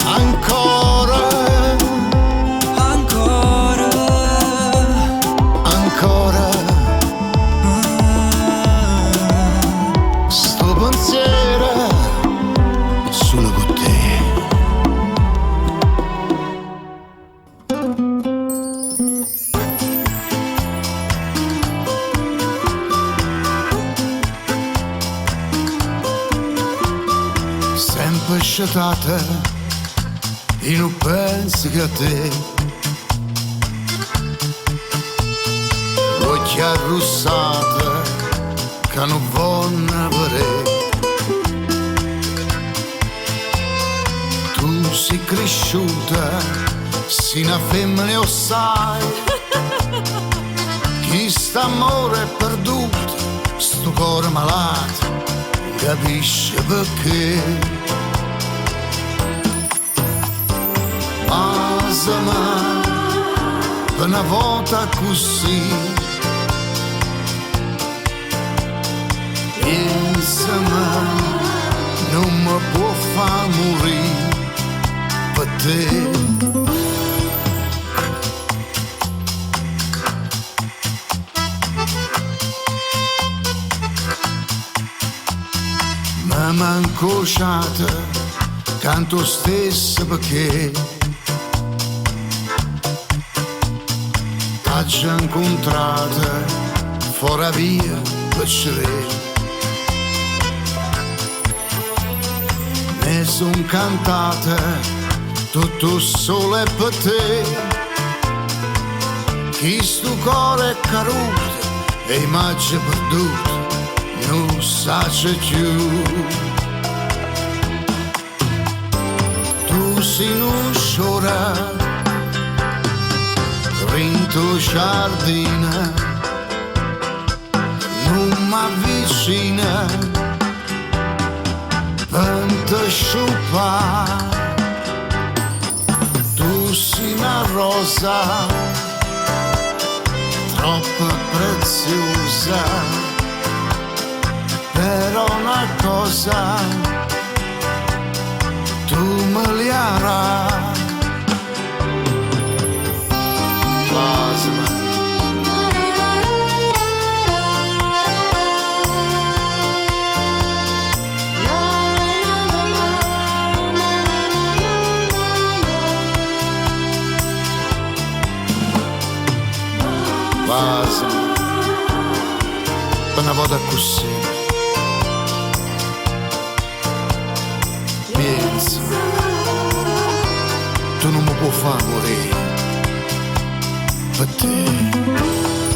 S1: Ancora,
S3: Ancora,
S1: ancora, sto pensiero solo con te. Sempre sciatata, io non penso che a te. Occhi arrossati che non vogliono vedere. Tu sei cresciuta, sei una femmina o sai. Chi sta amore è perduto, sto cuore malato, capisce perché. Pasami per una volta così, insomma non mi può far morire per te. Ma manco sciata, canto stesso perché t'aggi incontrata fuori via per cercare. Ne son cantata tutto solo e per te. Chi sto cuore è caduto e immagine perduta non sa c'è più. Tu sei un sciora rinto giardina, non m'avvicina per te sciupare. Tu sei una rosa troppo preziosa, però una cosa tu me li arai. Base, una volta così, pensa, tu non mi puoi far morire, per te.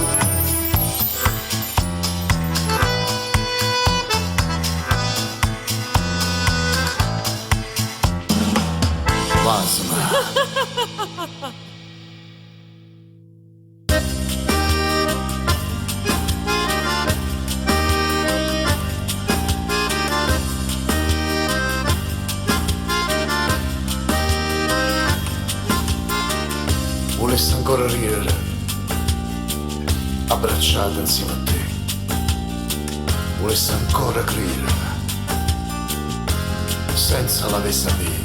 S1: Volessi ancora ridere, abbracciata insieme a te. Volessi ancora credere, senza la sapere.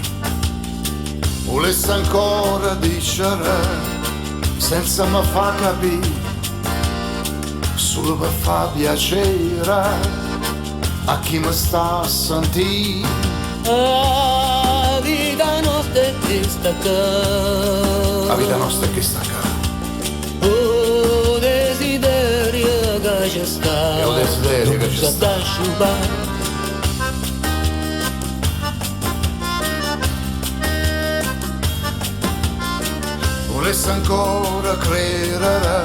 S1: Volessi ancora dicere, senza mi fa capire, solo per far piacere a chi mi sta a sentire.
S4: La vita nostra è questa qua.
S1: La vita nostra è questa qua.
S4: Oh, desiderio che ci sta.
S1: È un desiderio che ci sta.
S4: Da asciugare.
S1: Volessi ancora credere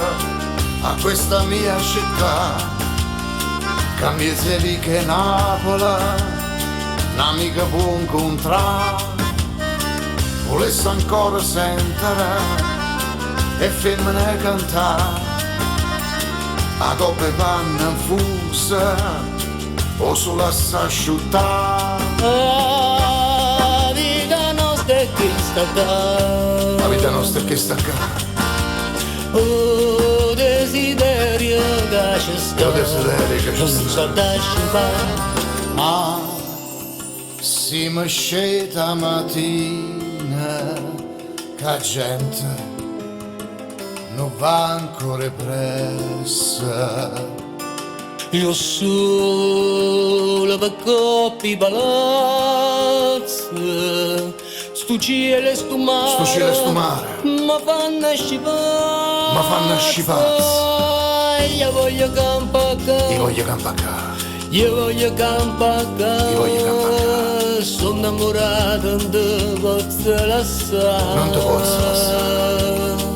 S1: a questa mia città, cambiese che Napoli, un'amica può incontrare. Volessi ancora sentire e femmine cantare, a coppe panna infusa o sulla s'asciuttare.
S4: La vita nostra è questa qua.
S1: La vita nostra è questa qua.
S4: Oh, desiderio che ci sta.
S1: È un desiderio che ci
S4: Non
S1: sta.
S4: so da asciugare.
S1: Ma si mi sceta mattina che gente non va ancora pressa.
S4: Io solo per coppi palazzi, stu cielo e stu mare,
S1: Sto cielo e sto mare
S4: ma fanno scipazzi.
S1: ma fanno scipazzi.
S4: Io voglio campare,
S1: Io voglio campare,
S4: io voglio campare,
S1: Io voglio campare.
S4: sono innamorato, non ti posso lasciare.
S1: Non ti posso lasciare.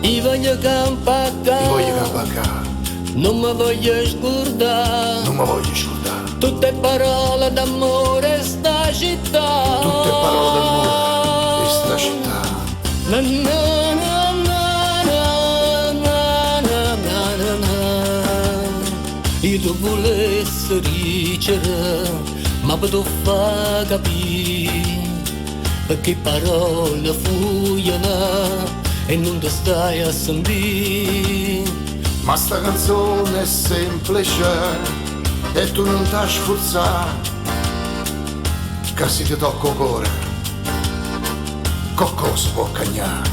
S4: Io voglio campare,
S1: Io voglio campare,
S4: non mi voglio scordare.
S1: non mi voglio scordare.
S4: Tutte parole d'amore sta città.
S1: Tutte parole d'amore di sta città.
S4: Na, na, na, na, na, na, na, na, na. Io tu volessi dicere, ma tu fa capire, perché parole fuoiono e non ti stai a sentire.
S1: Ma sta canzone è semplice e tu non t'ha sforzare, che se ti tocca il cuore, cosa può cagnare.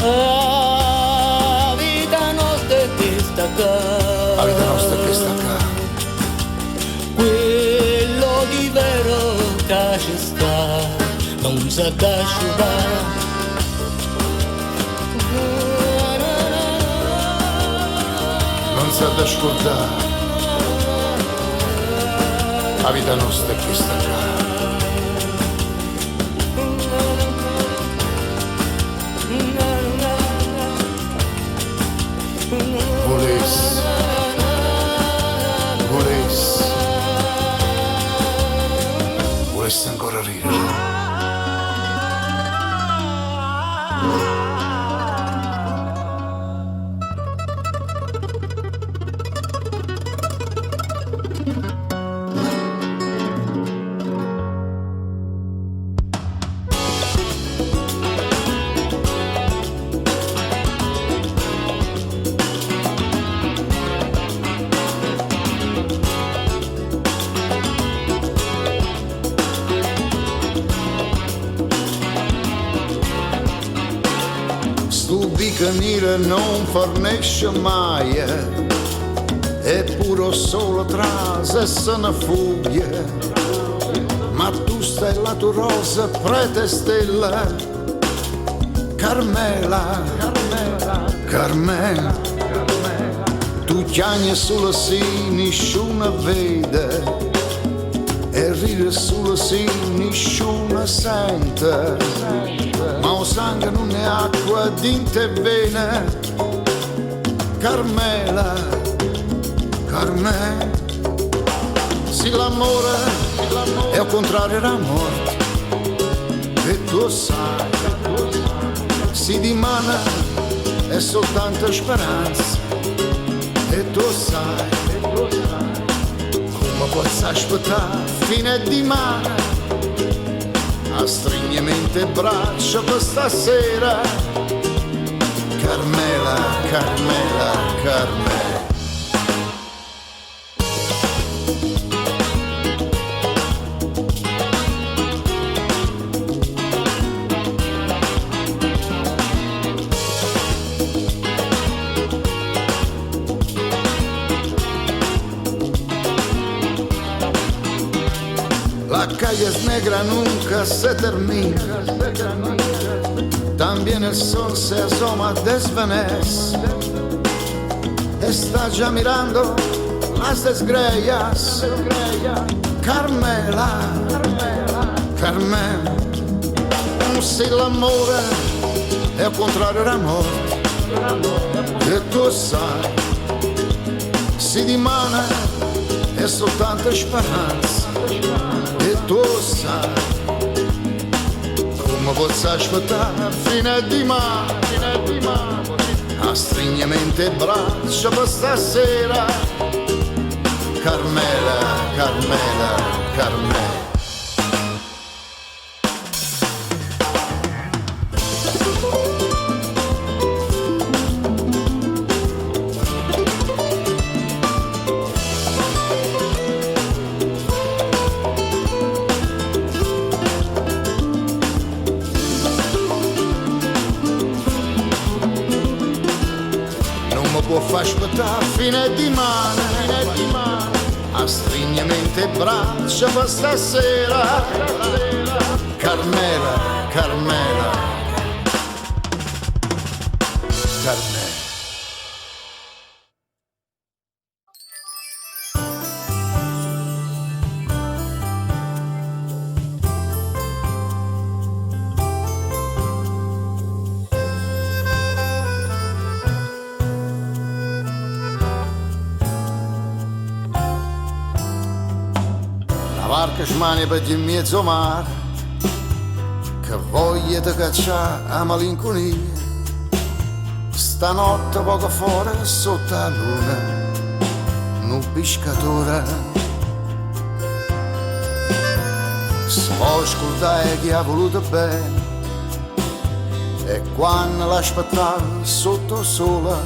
S4: La vita nostra è questa qua.
S1: La vita nostra è questa qua.
S4: Quello di vero che ci sta non sa da asciugare.
S1: Non sa da scordare. La vita nostra è questa qua. Volessi, volessi, volessi ancora ridere. Sto bicanile non fornisce mai, è puro solo trase e se ne fugge. Ma tu stai la tua rosa prete stella, Carmela, Carmela, Carmela. Tu chiami solo se nessuno vede, e ride solo se nessuno sente, ma o sangue non è acqua dinte vene. Carmela, Carmela, se l'amore è al contrario la morte, e tu sai, si dimana è soltanto speranza, e tu sai, come posso aspettare fine di mare, a stringimento braccia per stasera. Carmela, Carmela, Carmela. La calle es negra, nunca se termina. También el sol se asoma, desvanece. Está ya mirando las desgreñas. Carmela, Carmela, se l'amore è al contrario l'amore, e tu sai, si dimane è soltanto speranza, e tu sai, come posso aspettare fine di mare, a stringimento braccia per stasera. Carmela, Carmela, Carmela. Può far aspettare fine di mare, a stringimento braccia per stasera. Carmela, Carmela, Carmela. La barca smania per in mezzo mare, che voglia di cacciare a malinconia. Stanotte poco fuori sotto la luna, un pescatore si può scordare chi ha voluto bene, e quando l'aspettava sotto sola,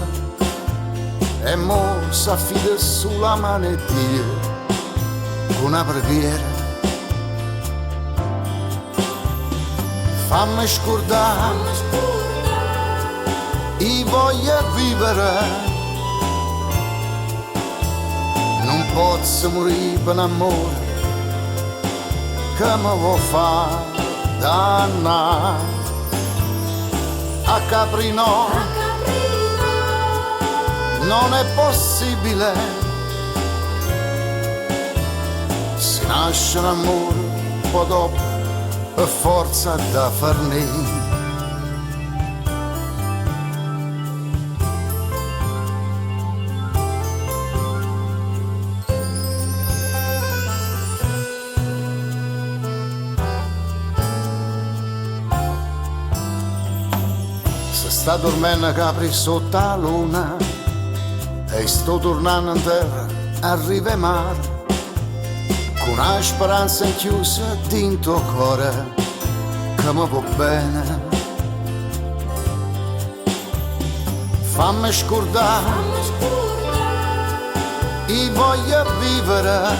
S1: e mo s'affida sulla manetia una preghiera. Fammi scordare, io voglio vivere, non posso morire per amore che mi vuoi fare dannare. A Capri no, non è possibile. Si nasce un amore, poi dopo per forza da farne. Se sta dormendo Capri sotto la luna e sto tornando in terra a riva e mare, con una speranza inchiusa dentro il cuore che mi va bene. Fammi scordare, io voglio vivere,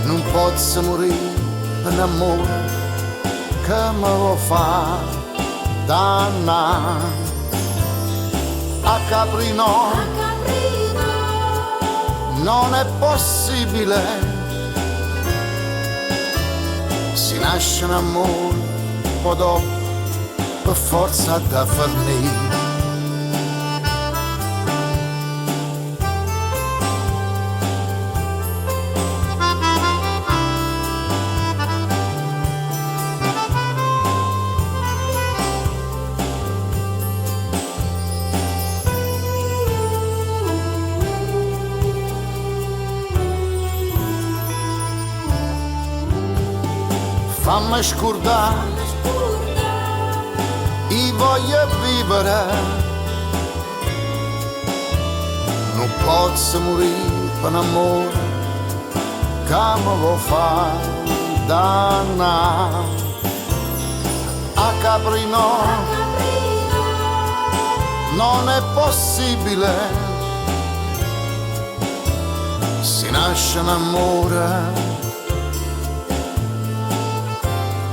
S1: non posso morire per l'amore che mi vuoi fare dannare. A Capri no, non è possibile. Si nasce un amore, poi dopo per forza da farne. fammi scordare, io voglio vivere, non posso morire per amore, che mi vuoi fare dannare. A Caprino non è possibile, si nasce un amore.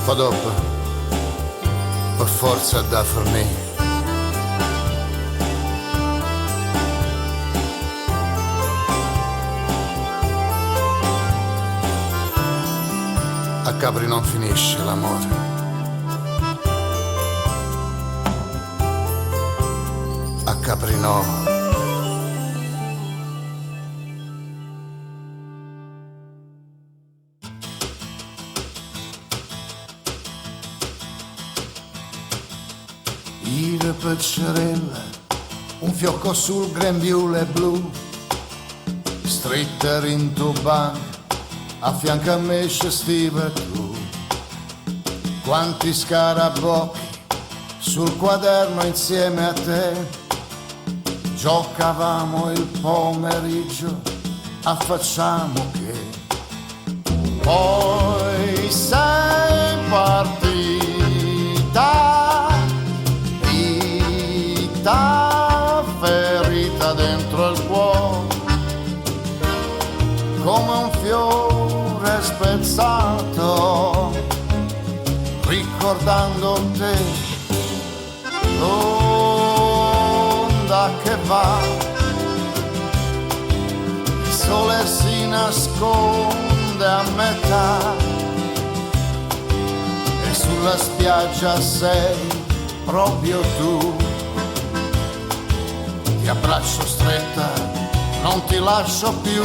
S1: Poi dopo, per forza da fornire. A Capri non finisce l'amore. A Capri no. Ire peccerella, un fiocco sul grembiule blu, stritter in tuban, a fianco a me c'è stiva tu. Quanti scarabocchi sul quaderno insieme a te, giocavamo il pomeriggio, affacciamo che poi sei partita, vita ferita dentro il cuore, come un fiore spezzato, ricordando te, l'onda che va, il sole si nasconde a metà e sulla spiaggia sei proprio tu. Ti abbraccio stretta, non ti lascio più,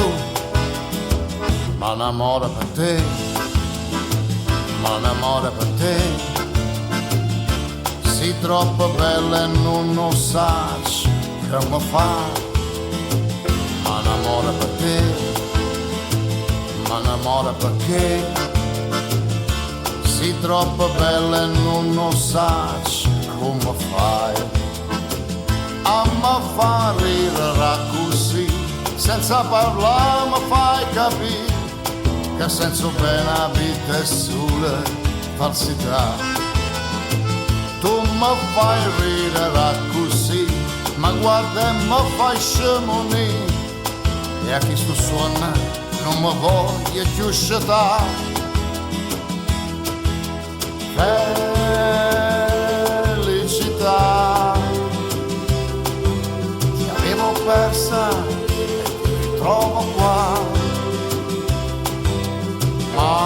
S1: ma l'amore per te, ma l'amore per te, sei troppo bella e non lo sai che mi fa, ma l'amore per te, ma l'amore perché, sei troppo bella e non lo sai come fai, a me fa ridere così, senza parlare mi fai capire che senso pena vita è sulle falsità. Tu mi fai ridere così, ma guarda e mi fai scemonire, e a chi sto suona non mi voglio più scettare. Felicità, ti avevo persa e ti ritrovo qua, ma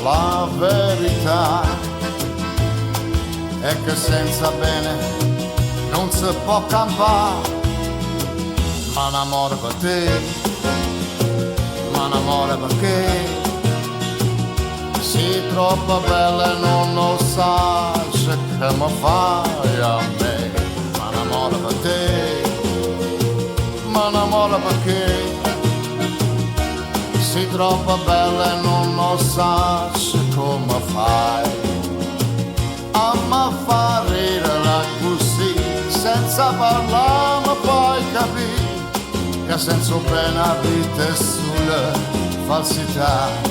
S1: la verità è che senza bene non si può campare, ma l'amore per te, ma l'amore perché sei troppo bella e non lo sai che mi fai a me, ma l'amore per te, ma l'amore perché sei troppo bella e non lo sai come fai a me fa ridere così, senza parlare mi puoi capire che senso pena vita è sulle falsità.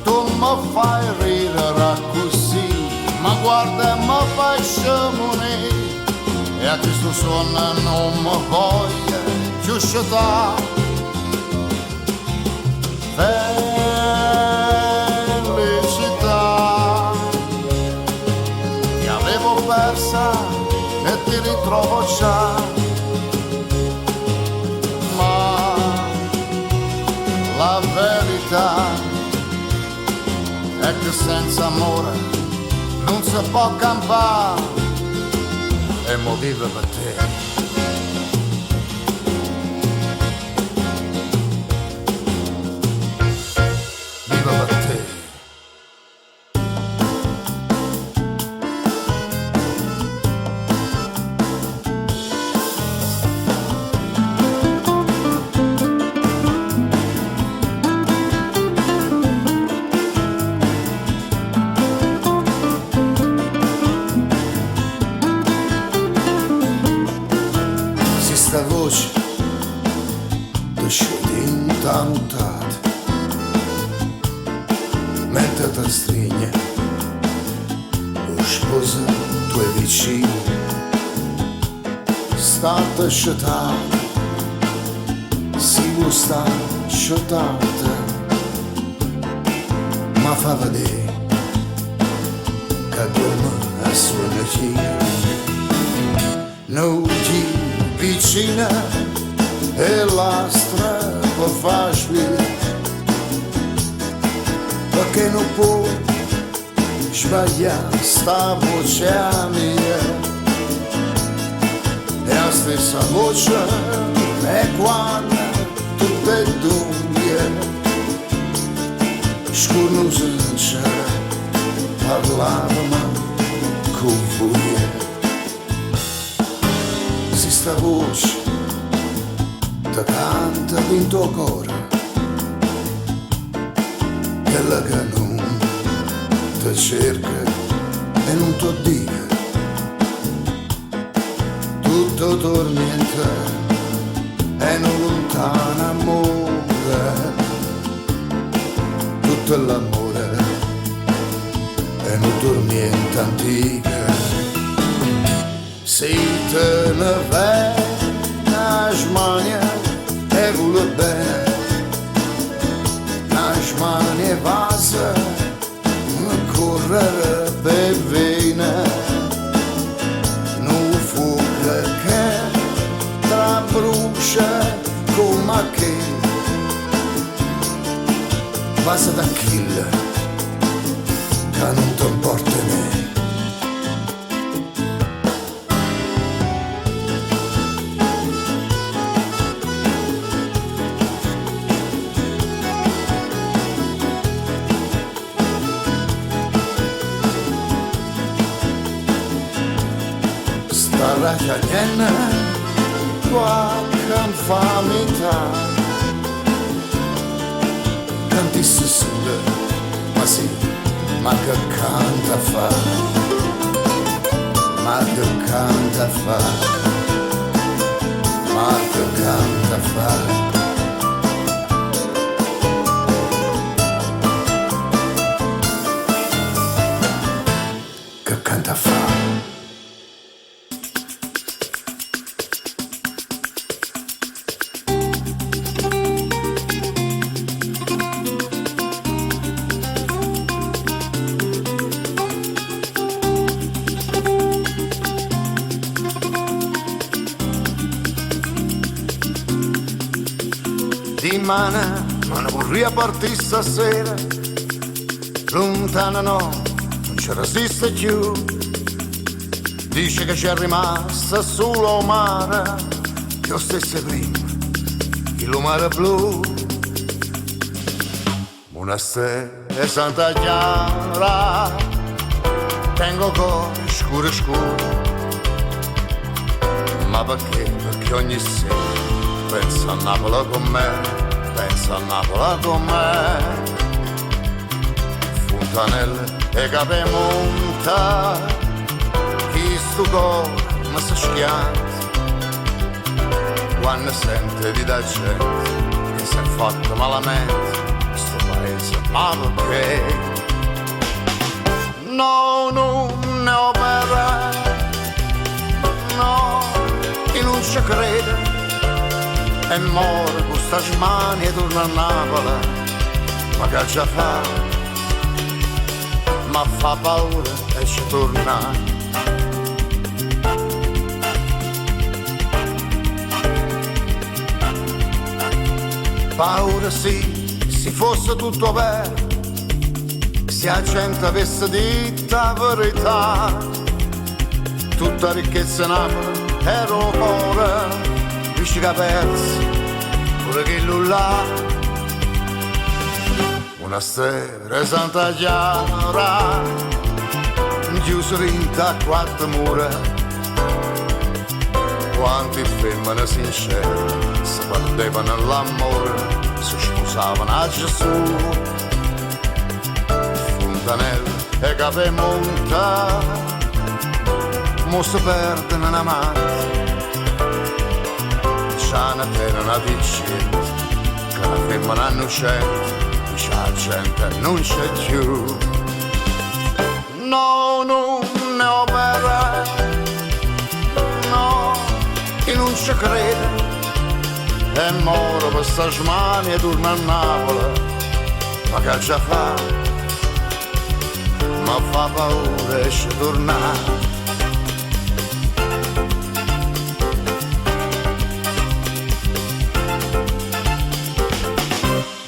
S1: Tu mi fai ridere così, ma guarda e mi fai scemonire, e a questo suono non mi voglio più scettare. Felicità, ti avevo persa e ti ritrovo già, ma la verità è che senza amore non si può campare, e mo vive per te. Vive per te. cresciuti intamuttati, mentre ti stringe lo sposo tuoi vicini, state scetate, si può sta scetate, ma fa vedere che come a suona non ti vicina e la strada fa sveglia, perché non può sbagliare sta voce mia, e la stessa voce è quando tutto è dunque scornusenza parlavamo con voi. Si sta voce te canta in tuo cuore, quella che non ti cerca e non ti dica, tutto tormenta e non lontana amore, tutto l'amore e non tormenta antica. Si te ne vai a smania e vuole bene, a smania e vasa correre per vena, non fuoco che tra brucia come che passa da kill che non ti importa me. La cagliena qualche infamità, cantisse sole, ma sì, ma che canta fa, ma che canta fa, ma che canta fa. Che canta fa. Di mana, ma non vorrei partire stasera, lontana no, non ci resiste più, dice che c'è rimasta solo mare, io stessa prima, il mare blu, monastero e Santa Chiara, tengo cuore scuro scuro, ma perché? Perché ogni sera pensa a Napoli con me, pensa a Napoli con me, fontanelle e capemonta, chi sto cuore mi si schianta, quando sente di da gente che si è fatto malamente, sto paese, ma perché? No, non ne opera, no, chi non ci crede, e muore con sta smania e torna a Napoli, ma che già fa, ma fa paura e ci torna. Paura sì, se fosse tutto vero, se la gente avesse detto la verità, tutta ricchezza Napoli era ora, dici che persi, pure che là, una sera Santa Chiara, chiuso in quattro mura, quanti femmine sincere si perdevano l'amore, si sposavano a Gesù, fontanelle e capemonta, mo si perdono in amanti. c'hanno appena una dici che la femmina non c'è, dice la gente non c'è più. No, non è opera, no, che non ci crede. E moro per sta smania torna a Napoli, ma che già fa? Ma fa paura esce tornare.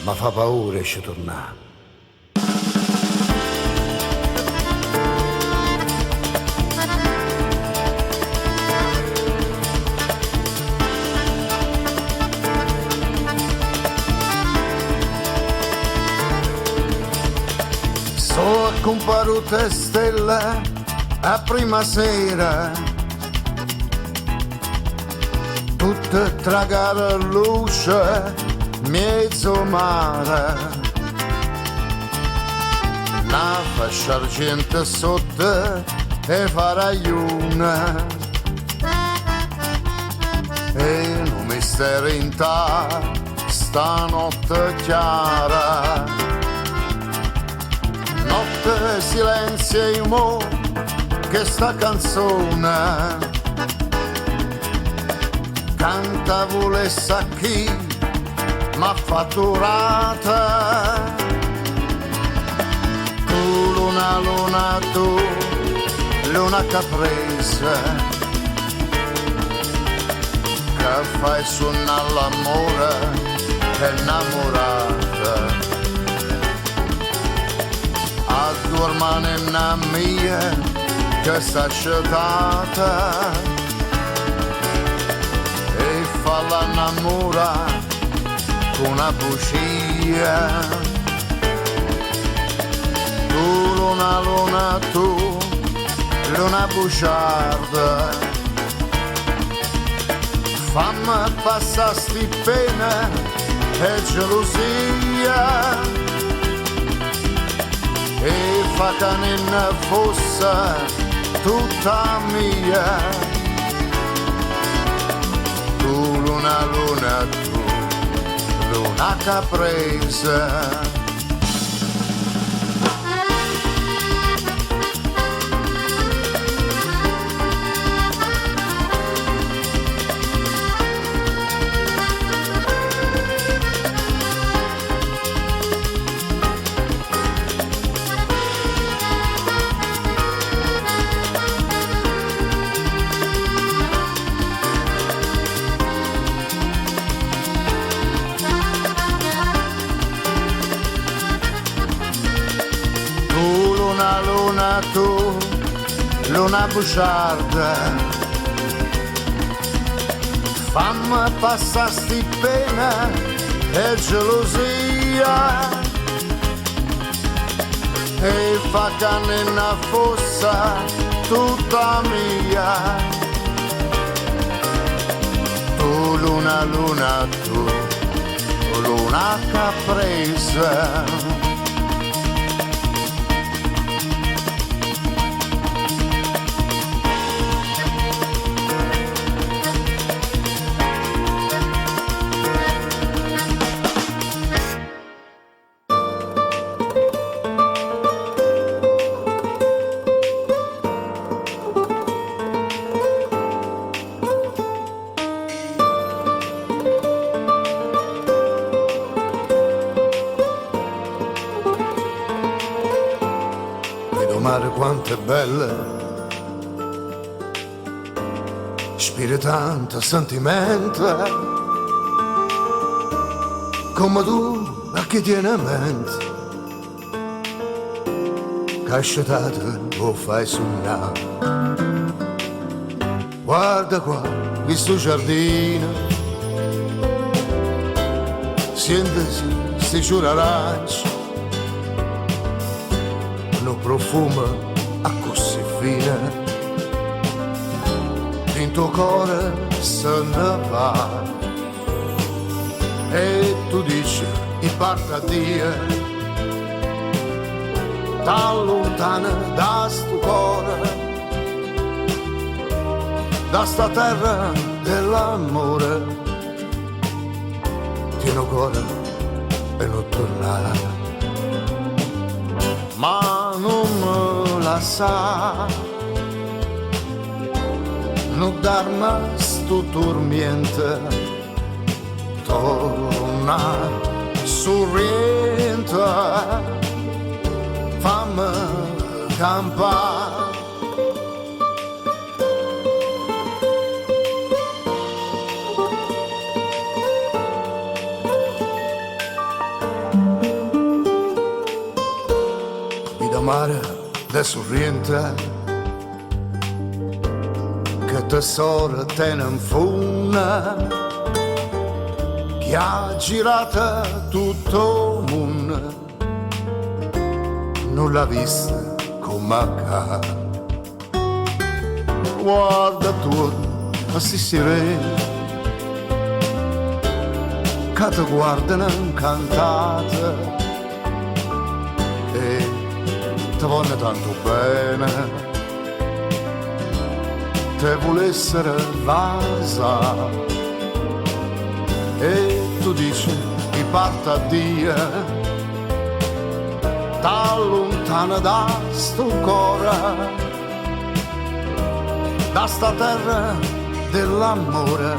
S1: Ma fa paura esce tornare. So comparute stelle a prima sera, tutte tragare luce, mezzo mare, una fascia argento sotto e faraiuna, e un mistero in ta stanotte chiara. Notte, silenzio e mo che sta canzone canta volessa chi m'ha fatturata. Tu luna, luna, tu luna caprese che fai suonare l'amore innamorata. Addormane una mia che sta sceltata e falla innamorare con una bugia. Tu luna, luna, tu luna bugiarda, fammi passare sti pene e gelosia, e fa che non fosse tutta mia. Tu luna, luna, tu luna caprese. Tu, luna bugiarda, fammi passare sti pena e gelosia, e fa che non fosse tutta mia. Tu luna, luna, tu luna caprese. Mare quanto è bella, spira tanto sentimento, come tu a chi tiene a mente, cascetate lo fai sognare. Guarda qua, questo giardino, sentisi sti fiori aranci, profumo a così fine, in tuo cuore se ne va, e tu dici i parta Dio, da lontana da sto cuore, da sta terra dell'amore, tieno cuore e non tornare. Ma non me la sa, non darmi sto dormiente, torna sorriente, fammi campare. Mare de sorriente che tesoro te ne funa che ha girato tutto il mondo, non l'ha vista come ca. Guarda tu questi sirene che ti guardano incantate e ti voglio tanto bene, te volessero vasa e tu dici che parta a Dio, t'allontana da sto cuore, da sta terra dell'amore,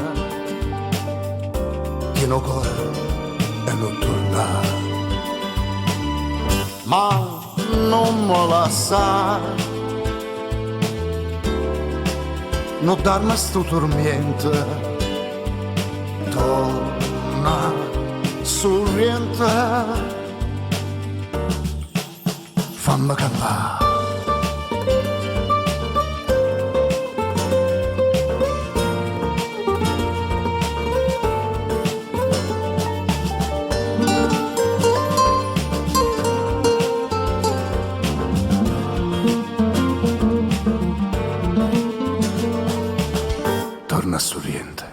S1: tieno cuore e non torna. Ma non me la sa, non darmi sto tormento, torna sorriente, fammi campare. Sorriente.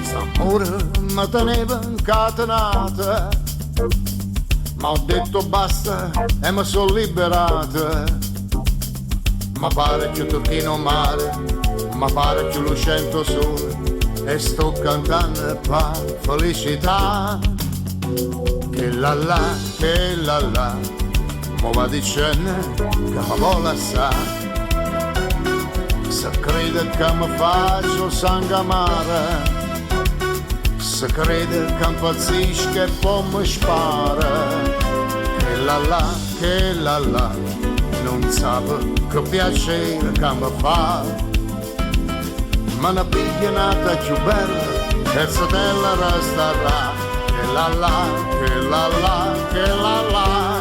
S1: S'amore mi teneva incatenata, ma ho detto basta e mi sono liberata. Ma pare più turchino mare, ma pare più lucente sole, e sto cantando per felicità. Che la la, mo va dicendo che mi vuole assai. Se crede che mi faccio sangue amare, se crede che impazzisce e poi mi spara. Che la, non sa che piacere che mi fa. Ma una piglianata più bella e satella resterà. Che la la, che la la.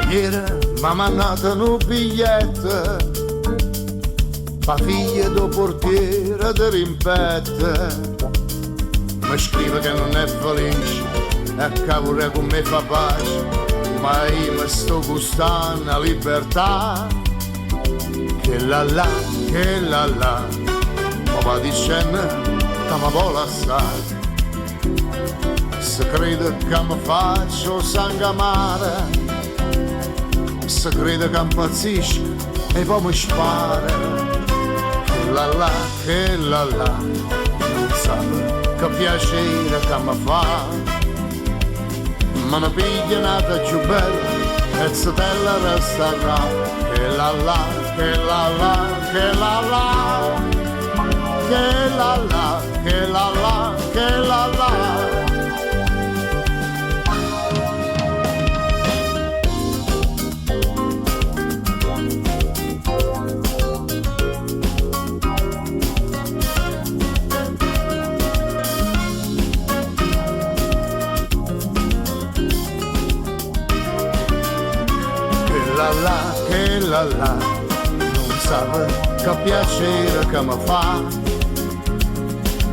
S1: Ieri m'ha mandato un biglietto pa figlia do portiere di rimpette. Mi scrive che non è felice e che vorrei con me fa pace, ma io mi sto gustando la libertà. Che la la, ma va dicendo che mi vuole assai. Se crede che mi faccio sangue amare, se crede che impazzisce e poi mi spara. Che la la, non sa che piacere che mi fa. Ma una piglianata più bella e satella resterà. Che la la, che la la, che la la. Che la la, che la la, che la la. Che la la, non sa che piacere che mi fa.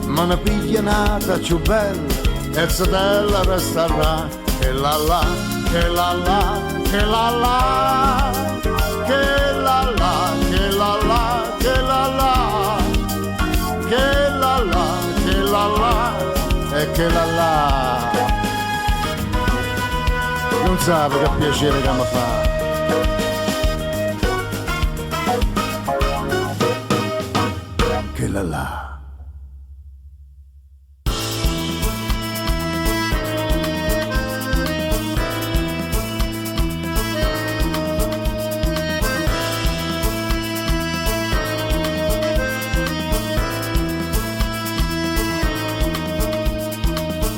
S1: Ma una piglianata più bella e satella resterà. Che la la, che la la, che la la. Che la la, che la la, che la la. la la, e che la la. Non sape che piacere che mi fa. Che la la.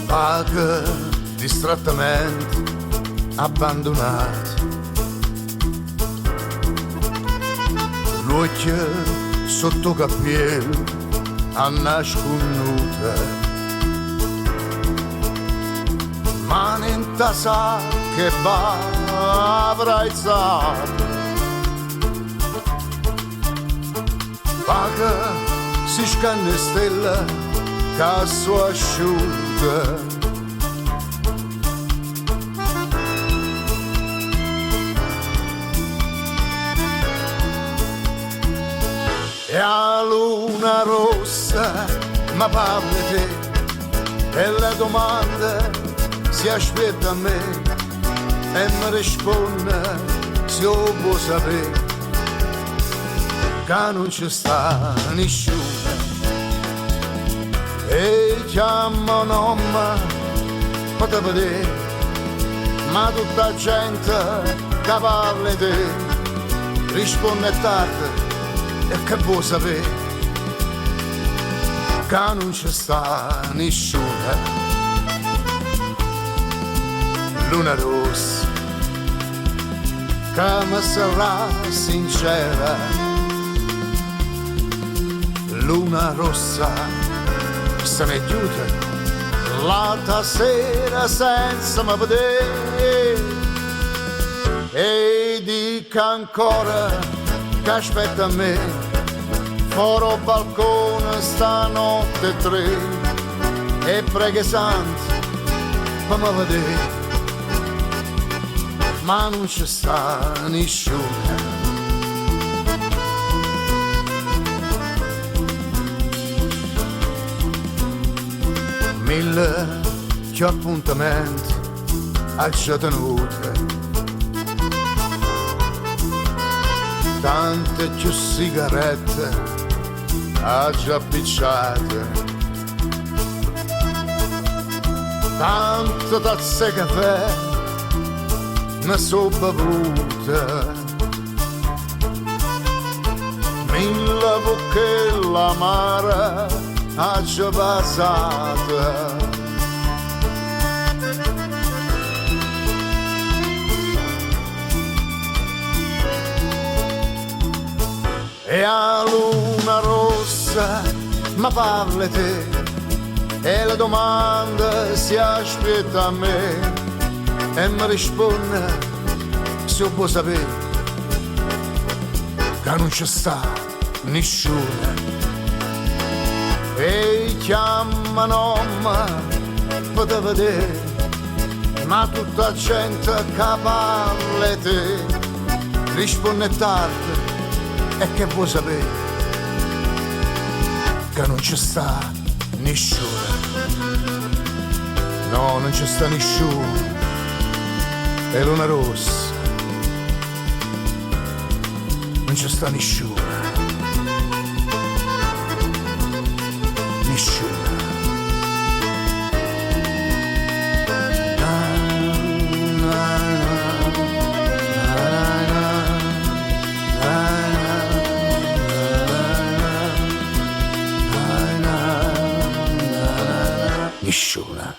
S1: Vaga, distrattamente abbandonato, l'occhio sotto capello a nasconduta, mani in tasa che va avraizzata, vaga si scanne stella caso asciutta. E a luna rossa ma parli te e le domande si aspetta a me e mi risponde se io può sapere che non ci sta nessuno e chiama nonna per vedere ma tutta gente che parli te risponde tardi e che vuoi sapere che non ci sta nessuna luna rossa che mi sarà sincera luna rossa se ne chiude l'altra sera senza mi vedere e dica ancora che aspetta a me fuori al balcone stanotte 3 e preghi santi per me vedere ma non ci sta nessuno mille che appuntamenti ha già tenuto tante più sigarette ha già picciate tante tazze caffè ne so bevute mille bocche l'amara ha già passata e a luna rossa ma parli te e la domanda si aspetta a me e mi risponde se io può sapere che non ci sta nessuno e chiama nonna per vedere ma tutta gente che parli te risponde tardi e che vuoi sapere che non ci sta nessuno no non ci sta nessuno è luna rossa non ci sta nessuno nessuna.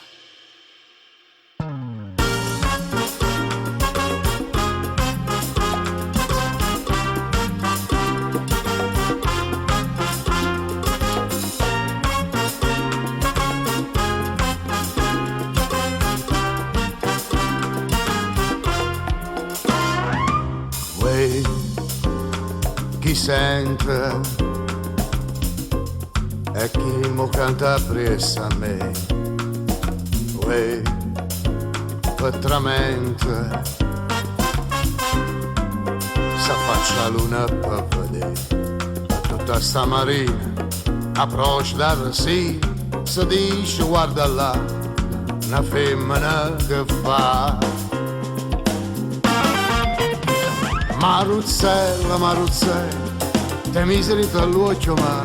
S1: Uè, chi sente e chi mo canta appresso a me. Uè, petramente s'affaccia la luna per vedere tutta sta marina approach da sì si dice guarda là, una femmina che fa. Maruzzella, Maruzzella, te miseri dall'occhio ma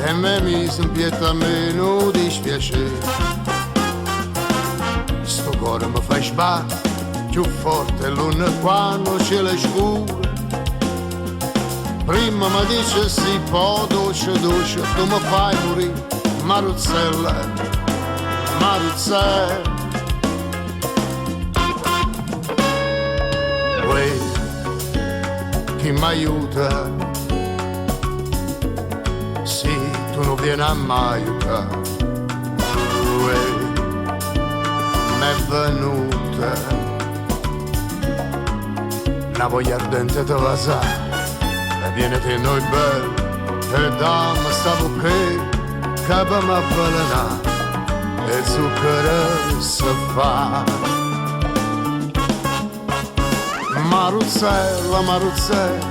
S1: e me mi sempietta meno dispiacere. Sto cuore mi fa sbattere più forte l'una quando c'è le scure. Prima mi dice sì, poi dolce, dolce, tu mi fai morire, Maruzzella, Maruzzella. Uè, chi mi aiuta? Sì, tu non vieni a mai aiutare. Uè, m'è venuta una voglia ardente di vasare. Viene te noi belli, e dammi sta bouquet, che per m'avvelenà, e zucchero si fa. Maruzzella, Maruzzella,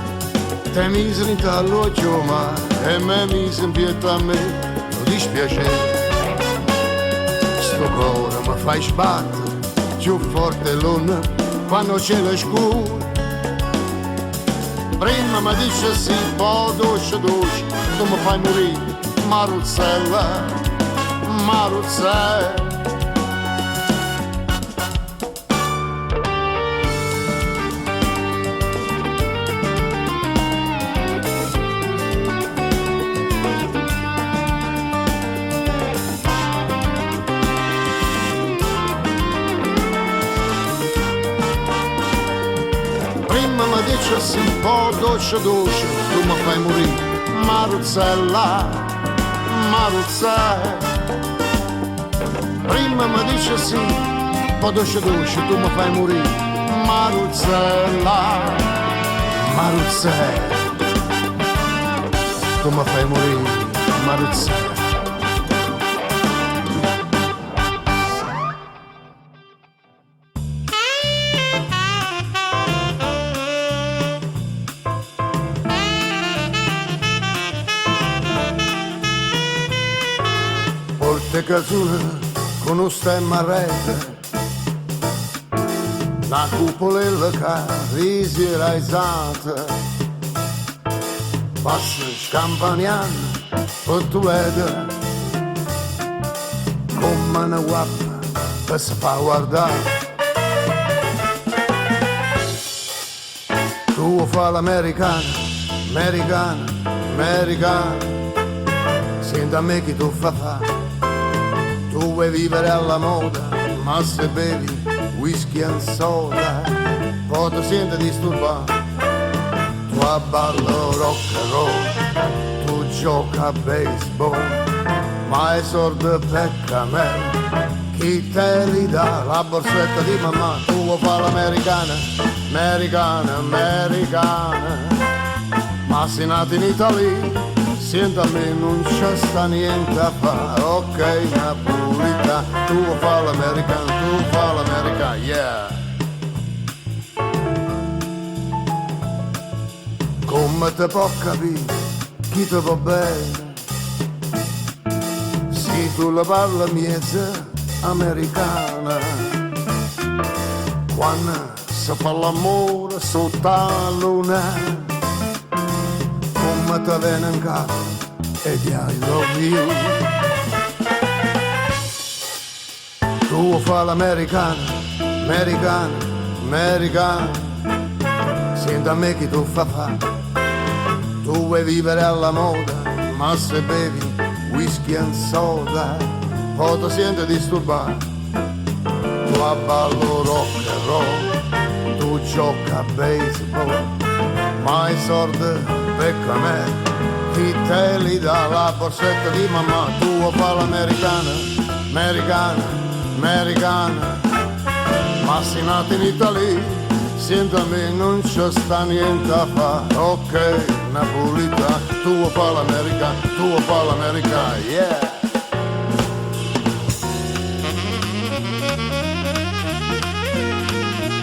S1: te miseri dall'occhio ma e me mi sempietta a me, non dispiacere. Sto cuore mi fai sbattere, più forte l'una, quando c'è le scure. Prima mi dice sì, poi dolce, dolce, tu mi fai morire, Maruzzella, Maruzzella. Mi dice sì, poi dolce, dolce, tu mi fai morire, Maruzzella, Maruzzella. Prima mi dice sì, poi dolce, dolce, tu mi fai morire, Maruzzella, Maruzzella. Tu mi fai morire, Maruzzella. Casuna con un stemma a rete, la cupolella che era esatta, passa scampagnando per tu vedere come una guappa che si fa guardare. Tu fa l'americana, americana, americana, senti a me che tu fa. Tu vuoi vivere alla moda, ma se bevi whisky e soda, poi ti senti disturbato. Tu abballo rock and roll, tu gioca a baseball, ma è sordo pecca me. Chi te li dà la borsetta di mamma? Tu vuoi fare l'americana, americana, americana, ma sei nato in Italia. Senta a me non c'è sta niente a fare, ok Napolita, tu fa l'americano, tu fa l'americano, yeah. Come te può capire chi te va bene, se tu la parla miezza americana, quando si fa l'amore sotto la luna. Come te viene in capo e ti I love you. Tu fa l'americana, americana, americana, senti a me che tu fa. Tu vuoi vivere alla moda, ma se bevi whisky e soda, poi ti senti disturbato. Tu abballo rock and roll, tu gioca a baseball, ma i sordi becca me, chi te li dà la borsetta di mamma? Tu fa l'americana, americana, americana, ma sei nato in Italia, senti a me non c'è sta niente a fare, ok Napolita, tu fa l'americana, tu fa l'americana, yeah.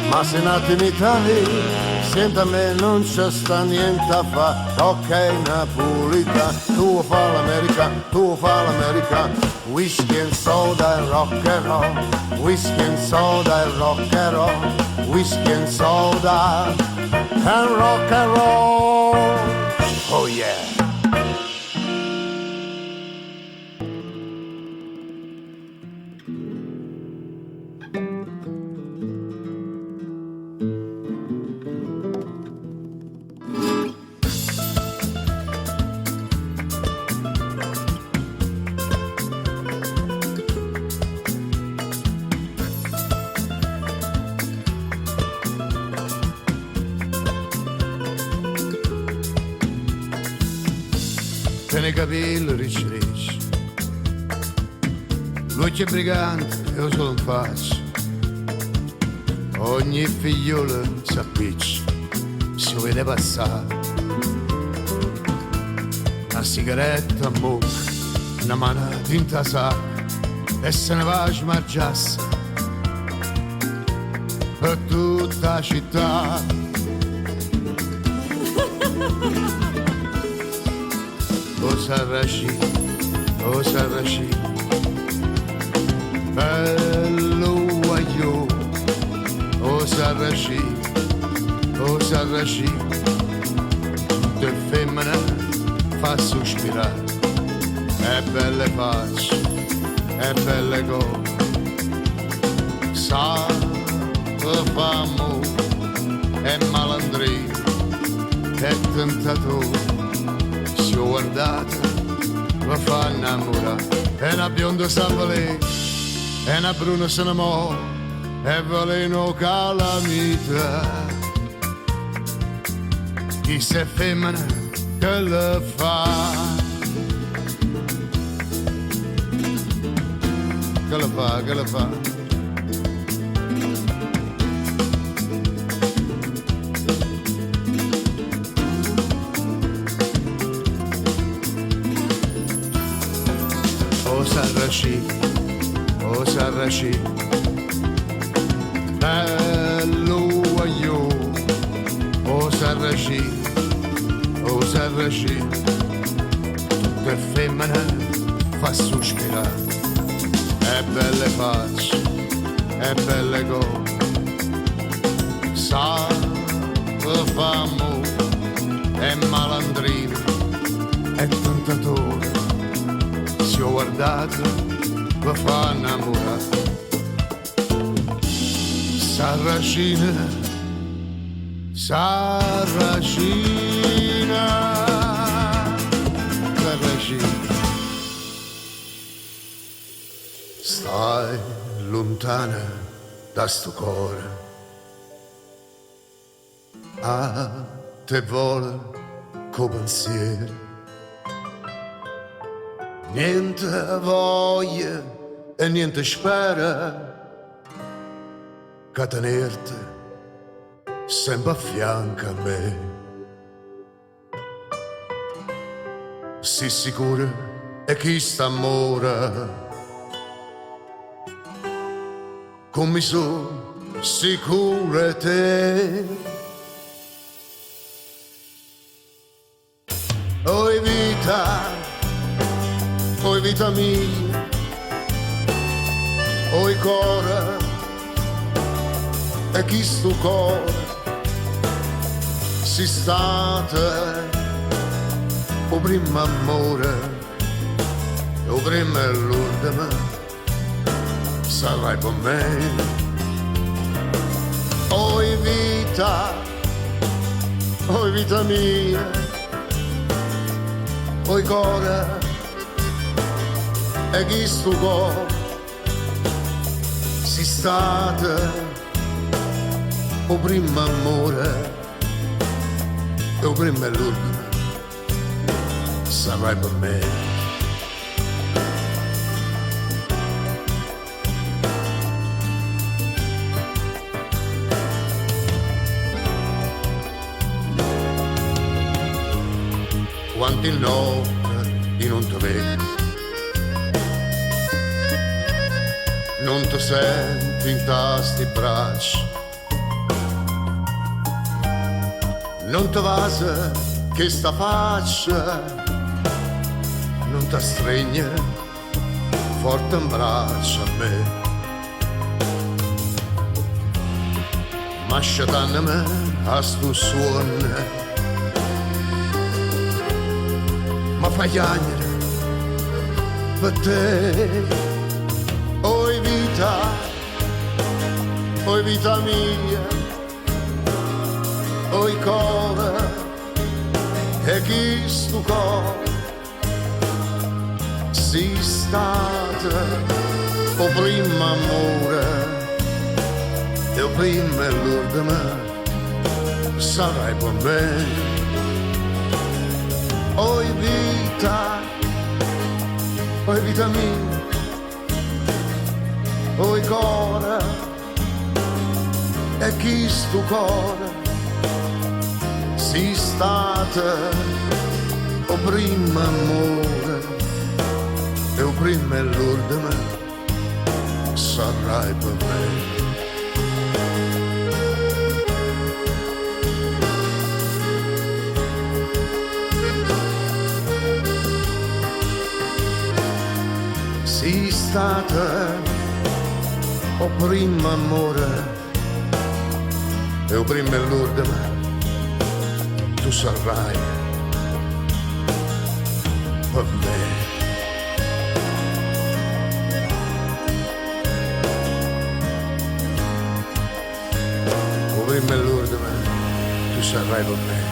S1: Ma sei nato in Italia, senti a me non c'è sta niente a fa, ok napolitano, tu fa l'America, tu fa l'America, whisky and soda e rock and roll, whisky and soda e rock and roll, whisky and soda and rock and roll, oh yeah.
S5: Tiene i capelli ricci ricci, l'occhio è brigante, io solo un faccio. Ogni figliola s'appiccia, si vede passare. Una sigaretta a bocca, una mano tinta sacca, e se ne va a smargiassa per tutta la città. O Sarraci, bello guaglio, o Sarraci, tutte femmine fa sospirare, e belle facce, e belle cose, sa che fa amore, e malandrino, e tentatore. Si ho guardato, mi fa innamorare, e una bionda sa valere, e una bruna se ne muore, e veleno calamita. Chi se femmina che le fa? Che le fa, che le fa? O Sarraci, bello guaglio, o Sarraci, tutte femmine fa sospirare, e belle facce, e belle cose, sa che fa amore, e malandrino, e tentatore. Si ho guardato, mi fa innamorare. Sarracina, stai lontana da sto cuore, a te vuole co pensiero. Niente voglia e niente spera che tenerti sempre a fianco a me. Si sicura è chi sta amore, come sono sicura te. Oi vita mia, oi cuore, e chi sto cuore si state, o primo amore, o primo e l'ultimo, sarai per me. Oi vita mia, oi cuore, e chi sto cuore si state, o primo amore, o primo e l'ultimo, sarai per me. Quanti notte io non ti vedo, non ti senti in tasti braccia, non te vasa che sta faccia non ti stringe forte in braccio a me. Ma sciatanami a sto suono, ma fai chiagnere per te. Oi vita mia, oi cuore, e chi sto cuore si stata o prima amore. E prima l'ultima sarai per me. Oi vita mia, oi cuore, e chi sto cuore si stata o prima amore, e o prima l'ultima sarai per me. Sei stata o prima amore e o prima l'ultima tu sarai per me. O prima l'ultima tu sarai per me.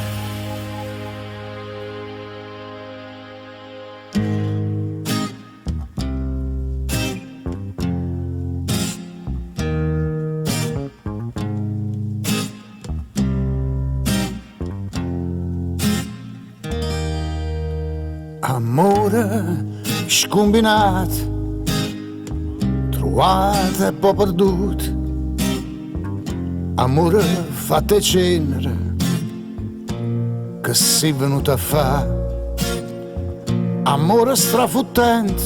S1: Amore scombinato, trovato e poi perduto, amore fatto e cenere, che sei venuto a fare, amore strafottente,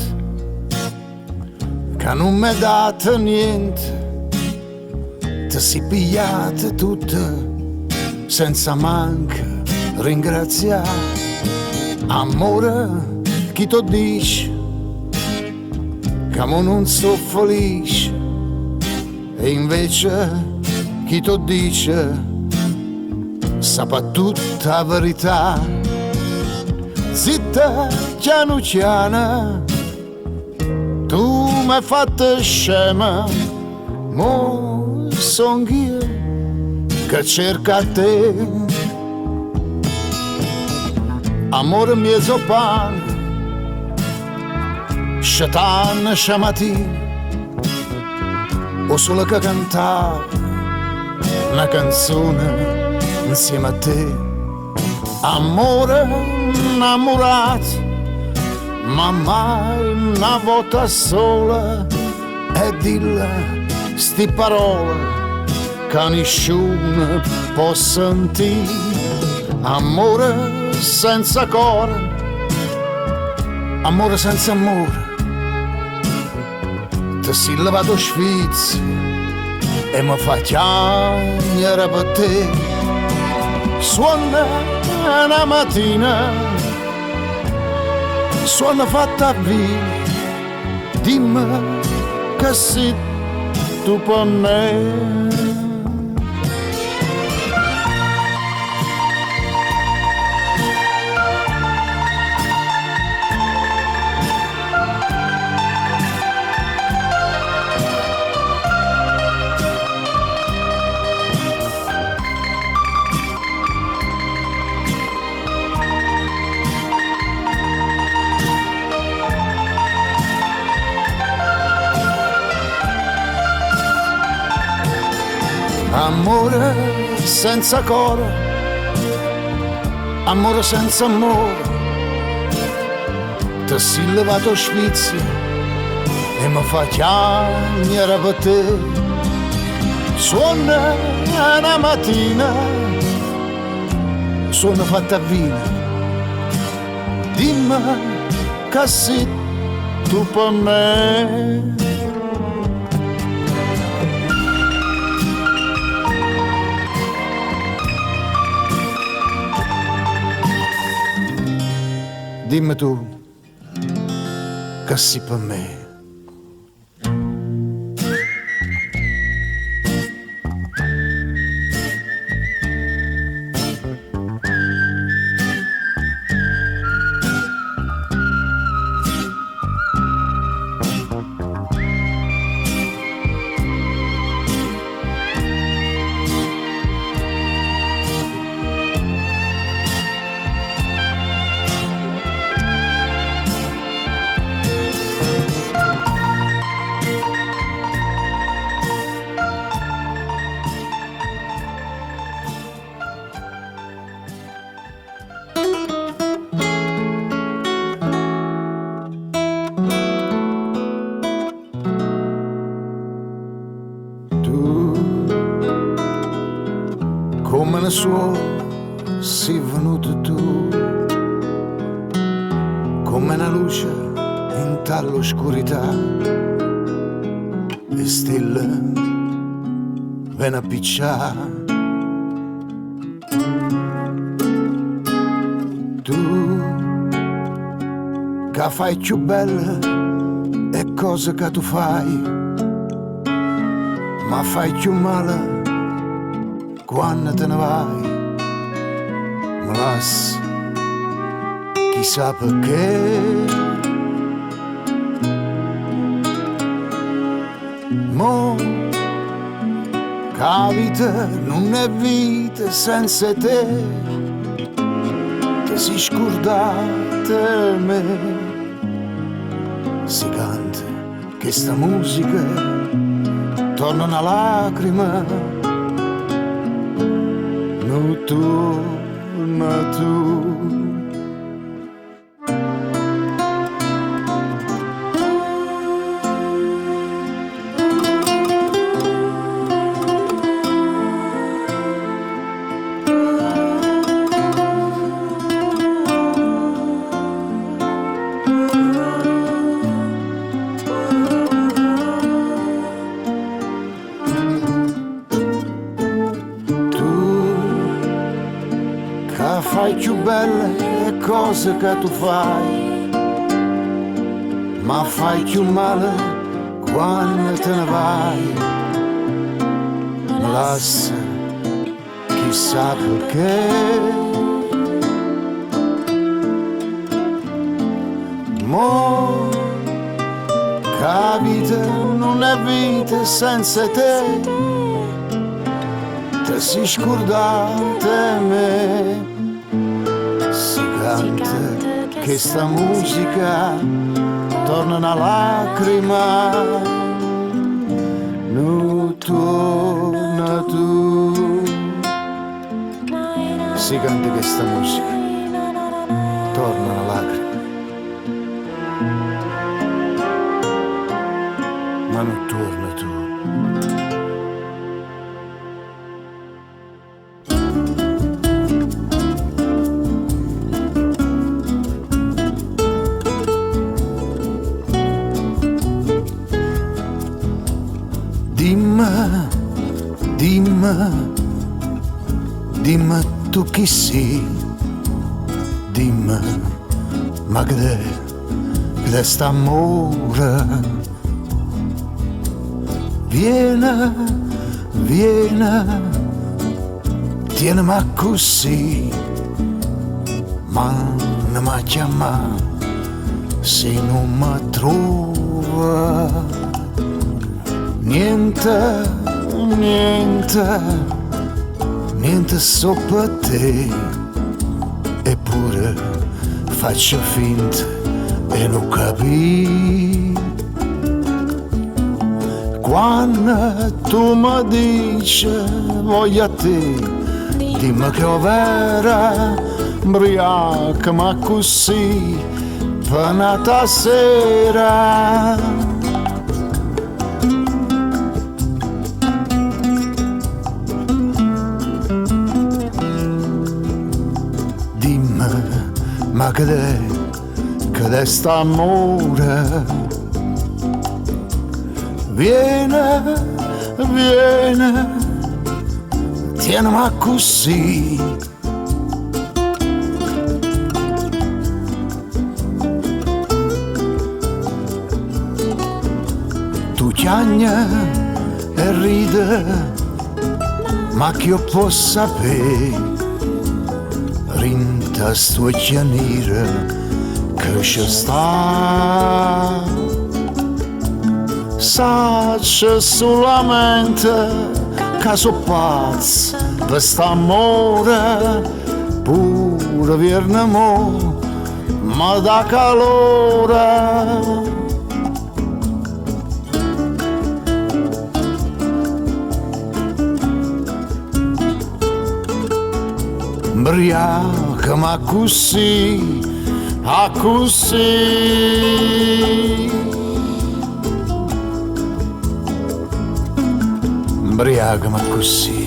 S1: che non mi ha dato niente, ti sei pigliate tutte, senza manca ringraziare. Amore, chi ti dice che amo non so felice, e invece chi ti dice sa tutta la verità. Zitta, piano piano, tu mi hai fatto scema, mo son io che cerca te. Amore mio zoppan, sciatan sciamatin, o solo che cantava una canzone insieme a te. Amore innamorato, ma mai una volta sola, e dilla sti parole che nessuno può sentire. Amore senza cuore, amore senza amore, ti sei levato sfizio e mi fa chiamare per te. Suona una mattina, suona fatta via, dimmi che sei tu per me. Amore senza cuore, amore senza amore, ti sei levato sfizio e mi fa chiamare per te. Suona una mattina, suona fatta vina, dimmi che sei tu per me. Dimmi tu che sei per me. Come ne so, sei venuto tu, come una luce in tall'oscurità, e stille viene a picciare. Tu, che fai più belle e cose che tu fai, ma fai più male quando te ne vai. Mi lasci, chissà perché. Mo che la vita non è vita senza te, che si scordate me. Si canta che sta musica torna una lacrima. Torna tu. Fai più belle le cose che tu fai, ma fai più male quando te ne vai. Mi lascia, chissà perché. Mo che la vita non è vita senza te, te si scordate me. Si canta che sta musica torna una lacrima. Non torna tu. Si canta che sta musica torna una lacrima, ma non torna tu. Dimmi tu chi sei, dimmi, ma che è sta amore? Vieni, tienimi così, ma non mi chiama se non mi trova. Niente so per te, eppure faccio finta e lo capì. Quando tu mi dici voglio a te, dimmi che ho vera, mbriaca ma così, penata sera. Ma che è sta amore? Vieni, tienimi così, piagna e ride, ma che io possa sapere rinta sto chianire che ci sta. Sacce solamente che so pazzo per st'amore, pure viene mo ma da calore. Mbriaca ma così, a così. Mbriaca ma così.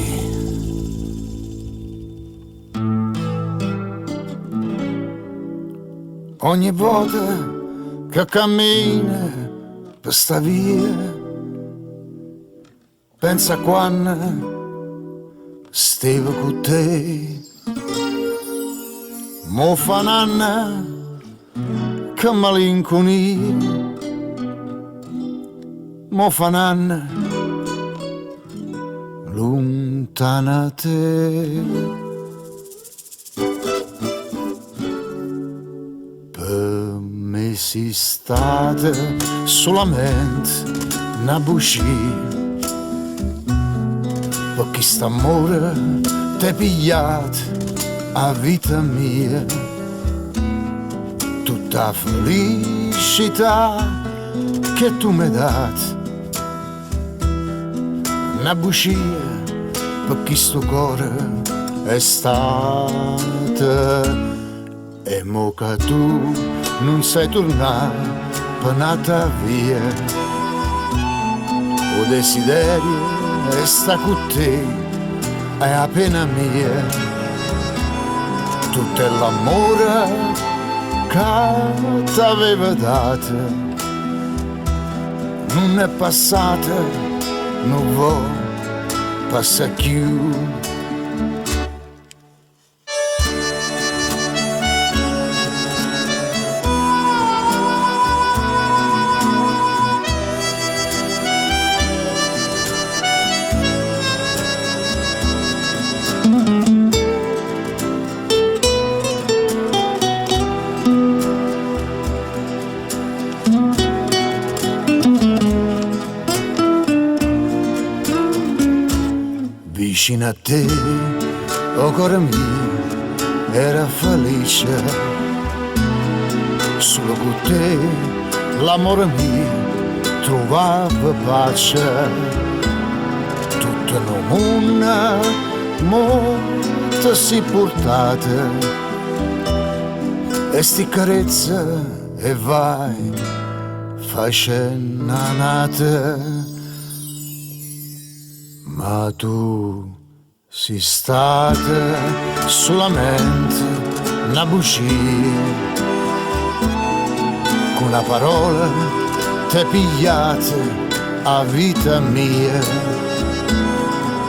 S1: Ogni volta che cammina per sta via, pensa quando stavo con te. Mo fa un'anna che malinconia, mo fa un'anna lontana te. Per me si state solamente una bugia, perché st'amore t'è pigliato a vita mia, tutta felicità che tu mi hai dato, una bugia perché sto cuore è stato. E mo che tu non sei tornato per nata via, o desiderio è sta con te, è la pena mia. Tutto l'amore che t'aveva dato non è passato, non vuoi passare più. Vicino a te, oh cuore mio, era felice. Solo con te, l'amore mio, trovava pace. Tutto il mondo, molto si portate, e sti carezze, e vai, facendo nate. Ma tu sei stata solamente una bugia, con una parola t'è pigliata a vita mia.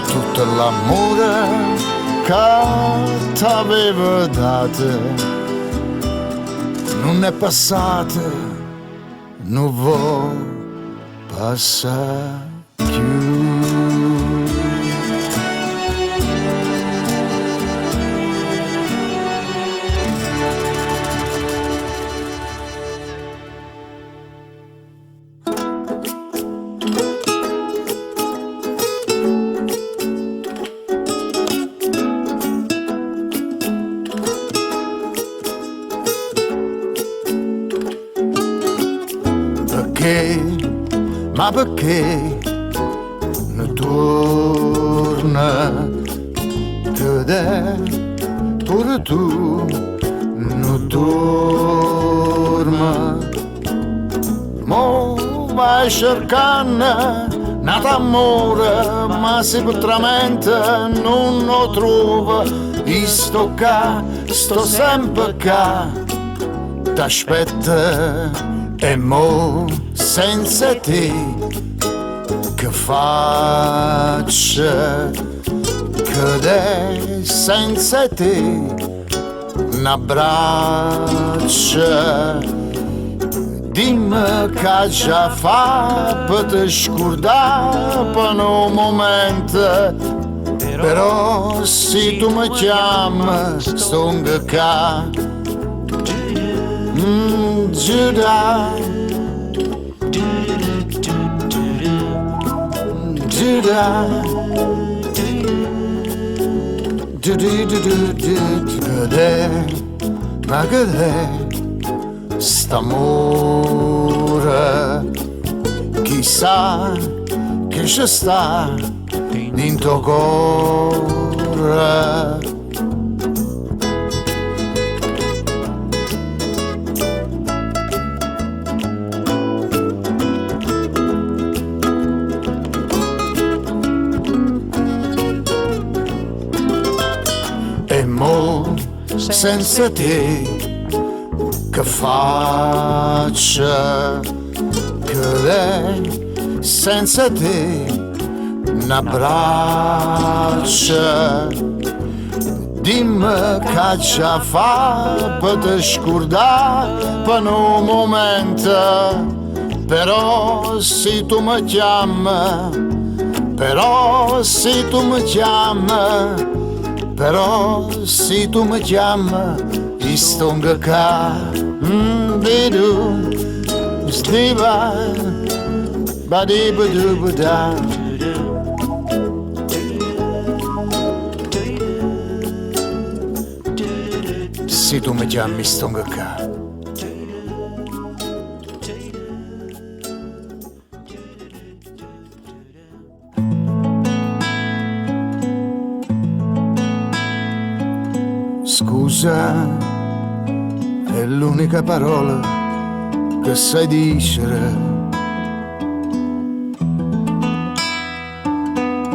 S1: Tutto l'amore che t'aveva dato non è passato, non vuoi passare più. Ma perché non torna che pure tu non torna. Mo vai cercando un amore, ma sicuramente non lo trova. E sto sempre qua, t'aspetta. E mo senza te che faccia, che senza te un abbraccio dimmi che già fa per te scordare per un momento. Però se tu mi chiami stonga qua. Giuda, Giuda, ma che è st'amore? Chissà che ci sta dentro cuore. E mo senza te che faccia, che lei senza te n'abbraccia. Dimmi che già fa per te scordare per un momento. Però se tu mi chiami, però se tu mi chiami, però se tu mi chiami, io stonga qua. Vedo, stiva, badibadubadah. Se tu mi chiami, stonga qua. Scusa è l'unica parola che sai dicere.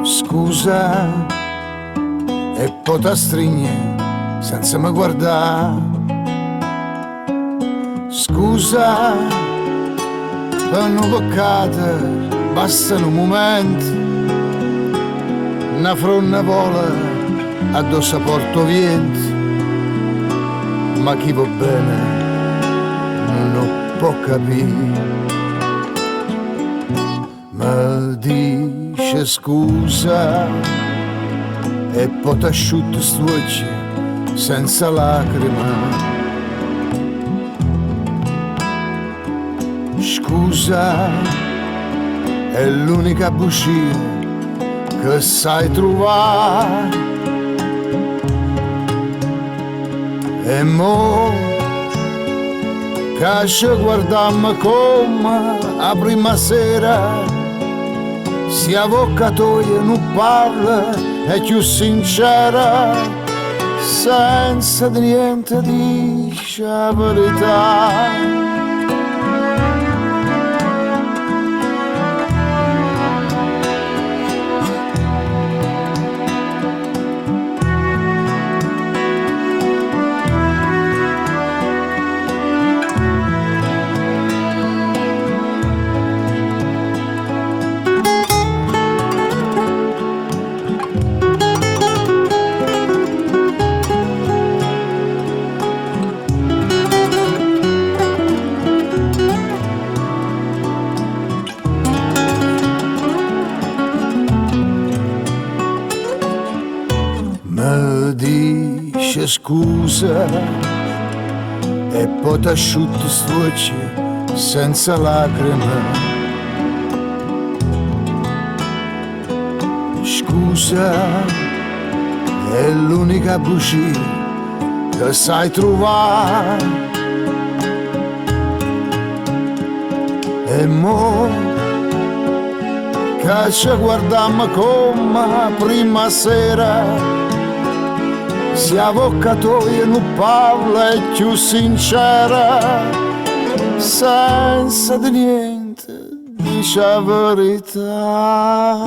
S1: Scusa e poi ti stringe senza mi guardare. Scusa per una boccata, basta un momento. Una fronna vola addosso a porto vento. Ma chi va bene non può capire. Mi dice scusa e poi t'asciutto stuocchi senza lacrime. Scusa è l'unica bugia che sai trovare. E mo che ci guardammo come a prima sera, si avvocatoia non parla è più sincera, senza di niente dice la verità. Mi dice scusa e poi t'asciutto stuocchi senza lacrime. Scusa è l'unica bugia che sai trovare. E mo che ci guardammo come prima sera, si avvocatoia non parla è più sincera, senza di niente dice la verità.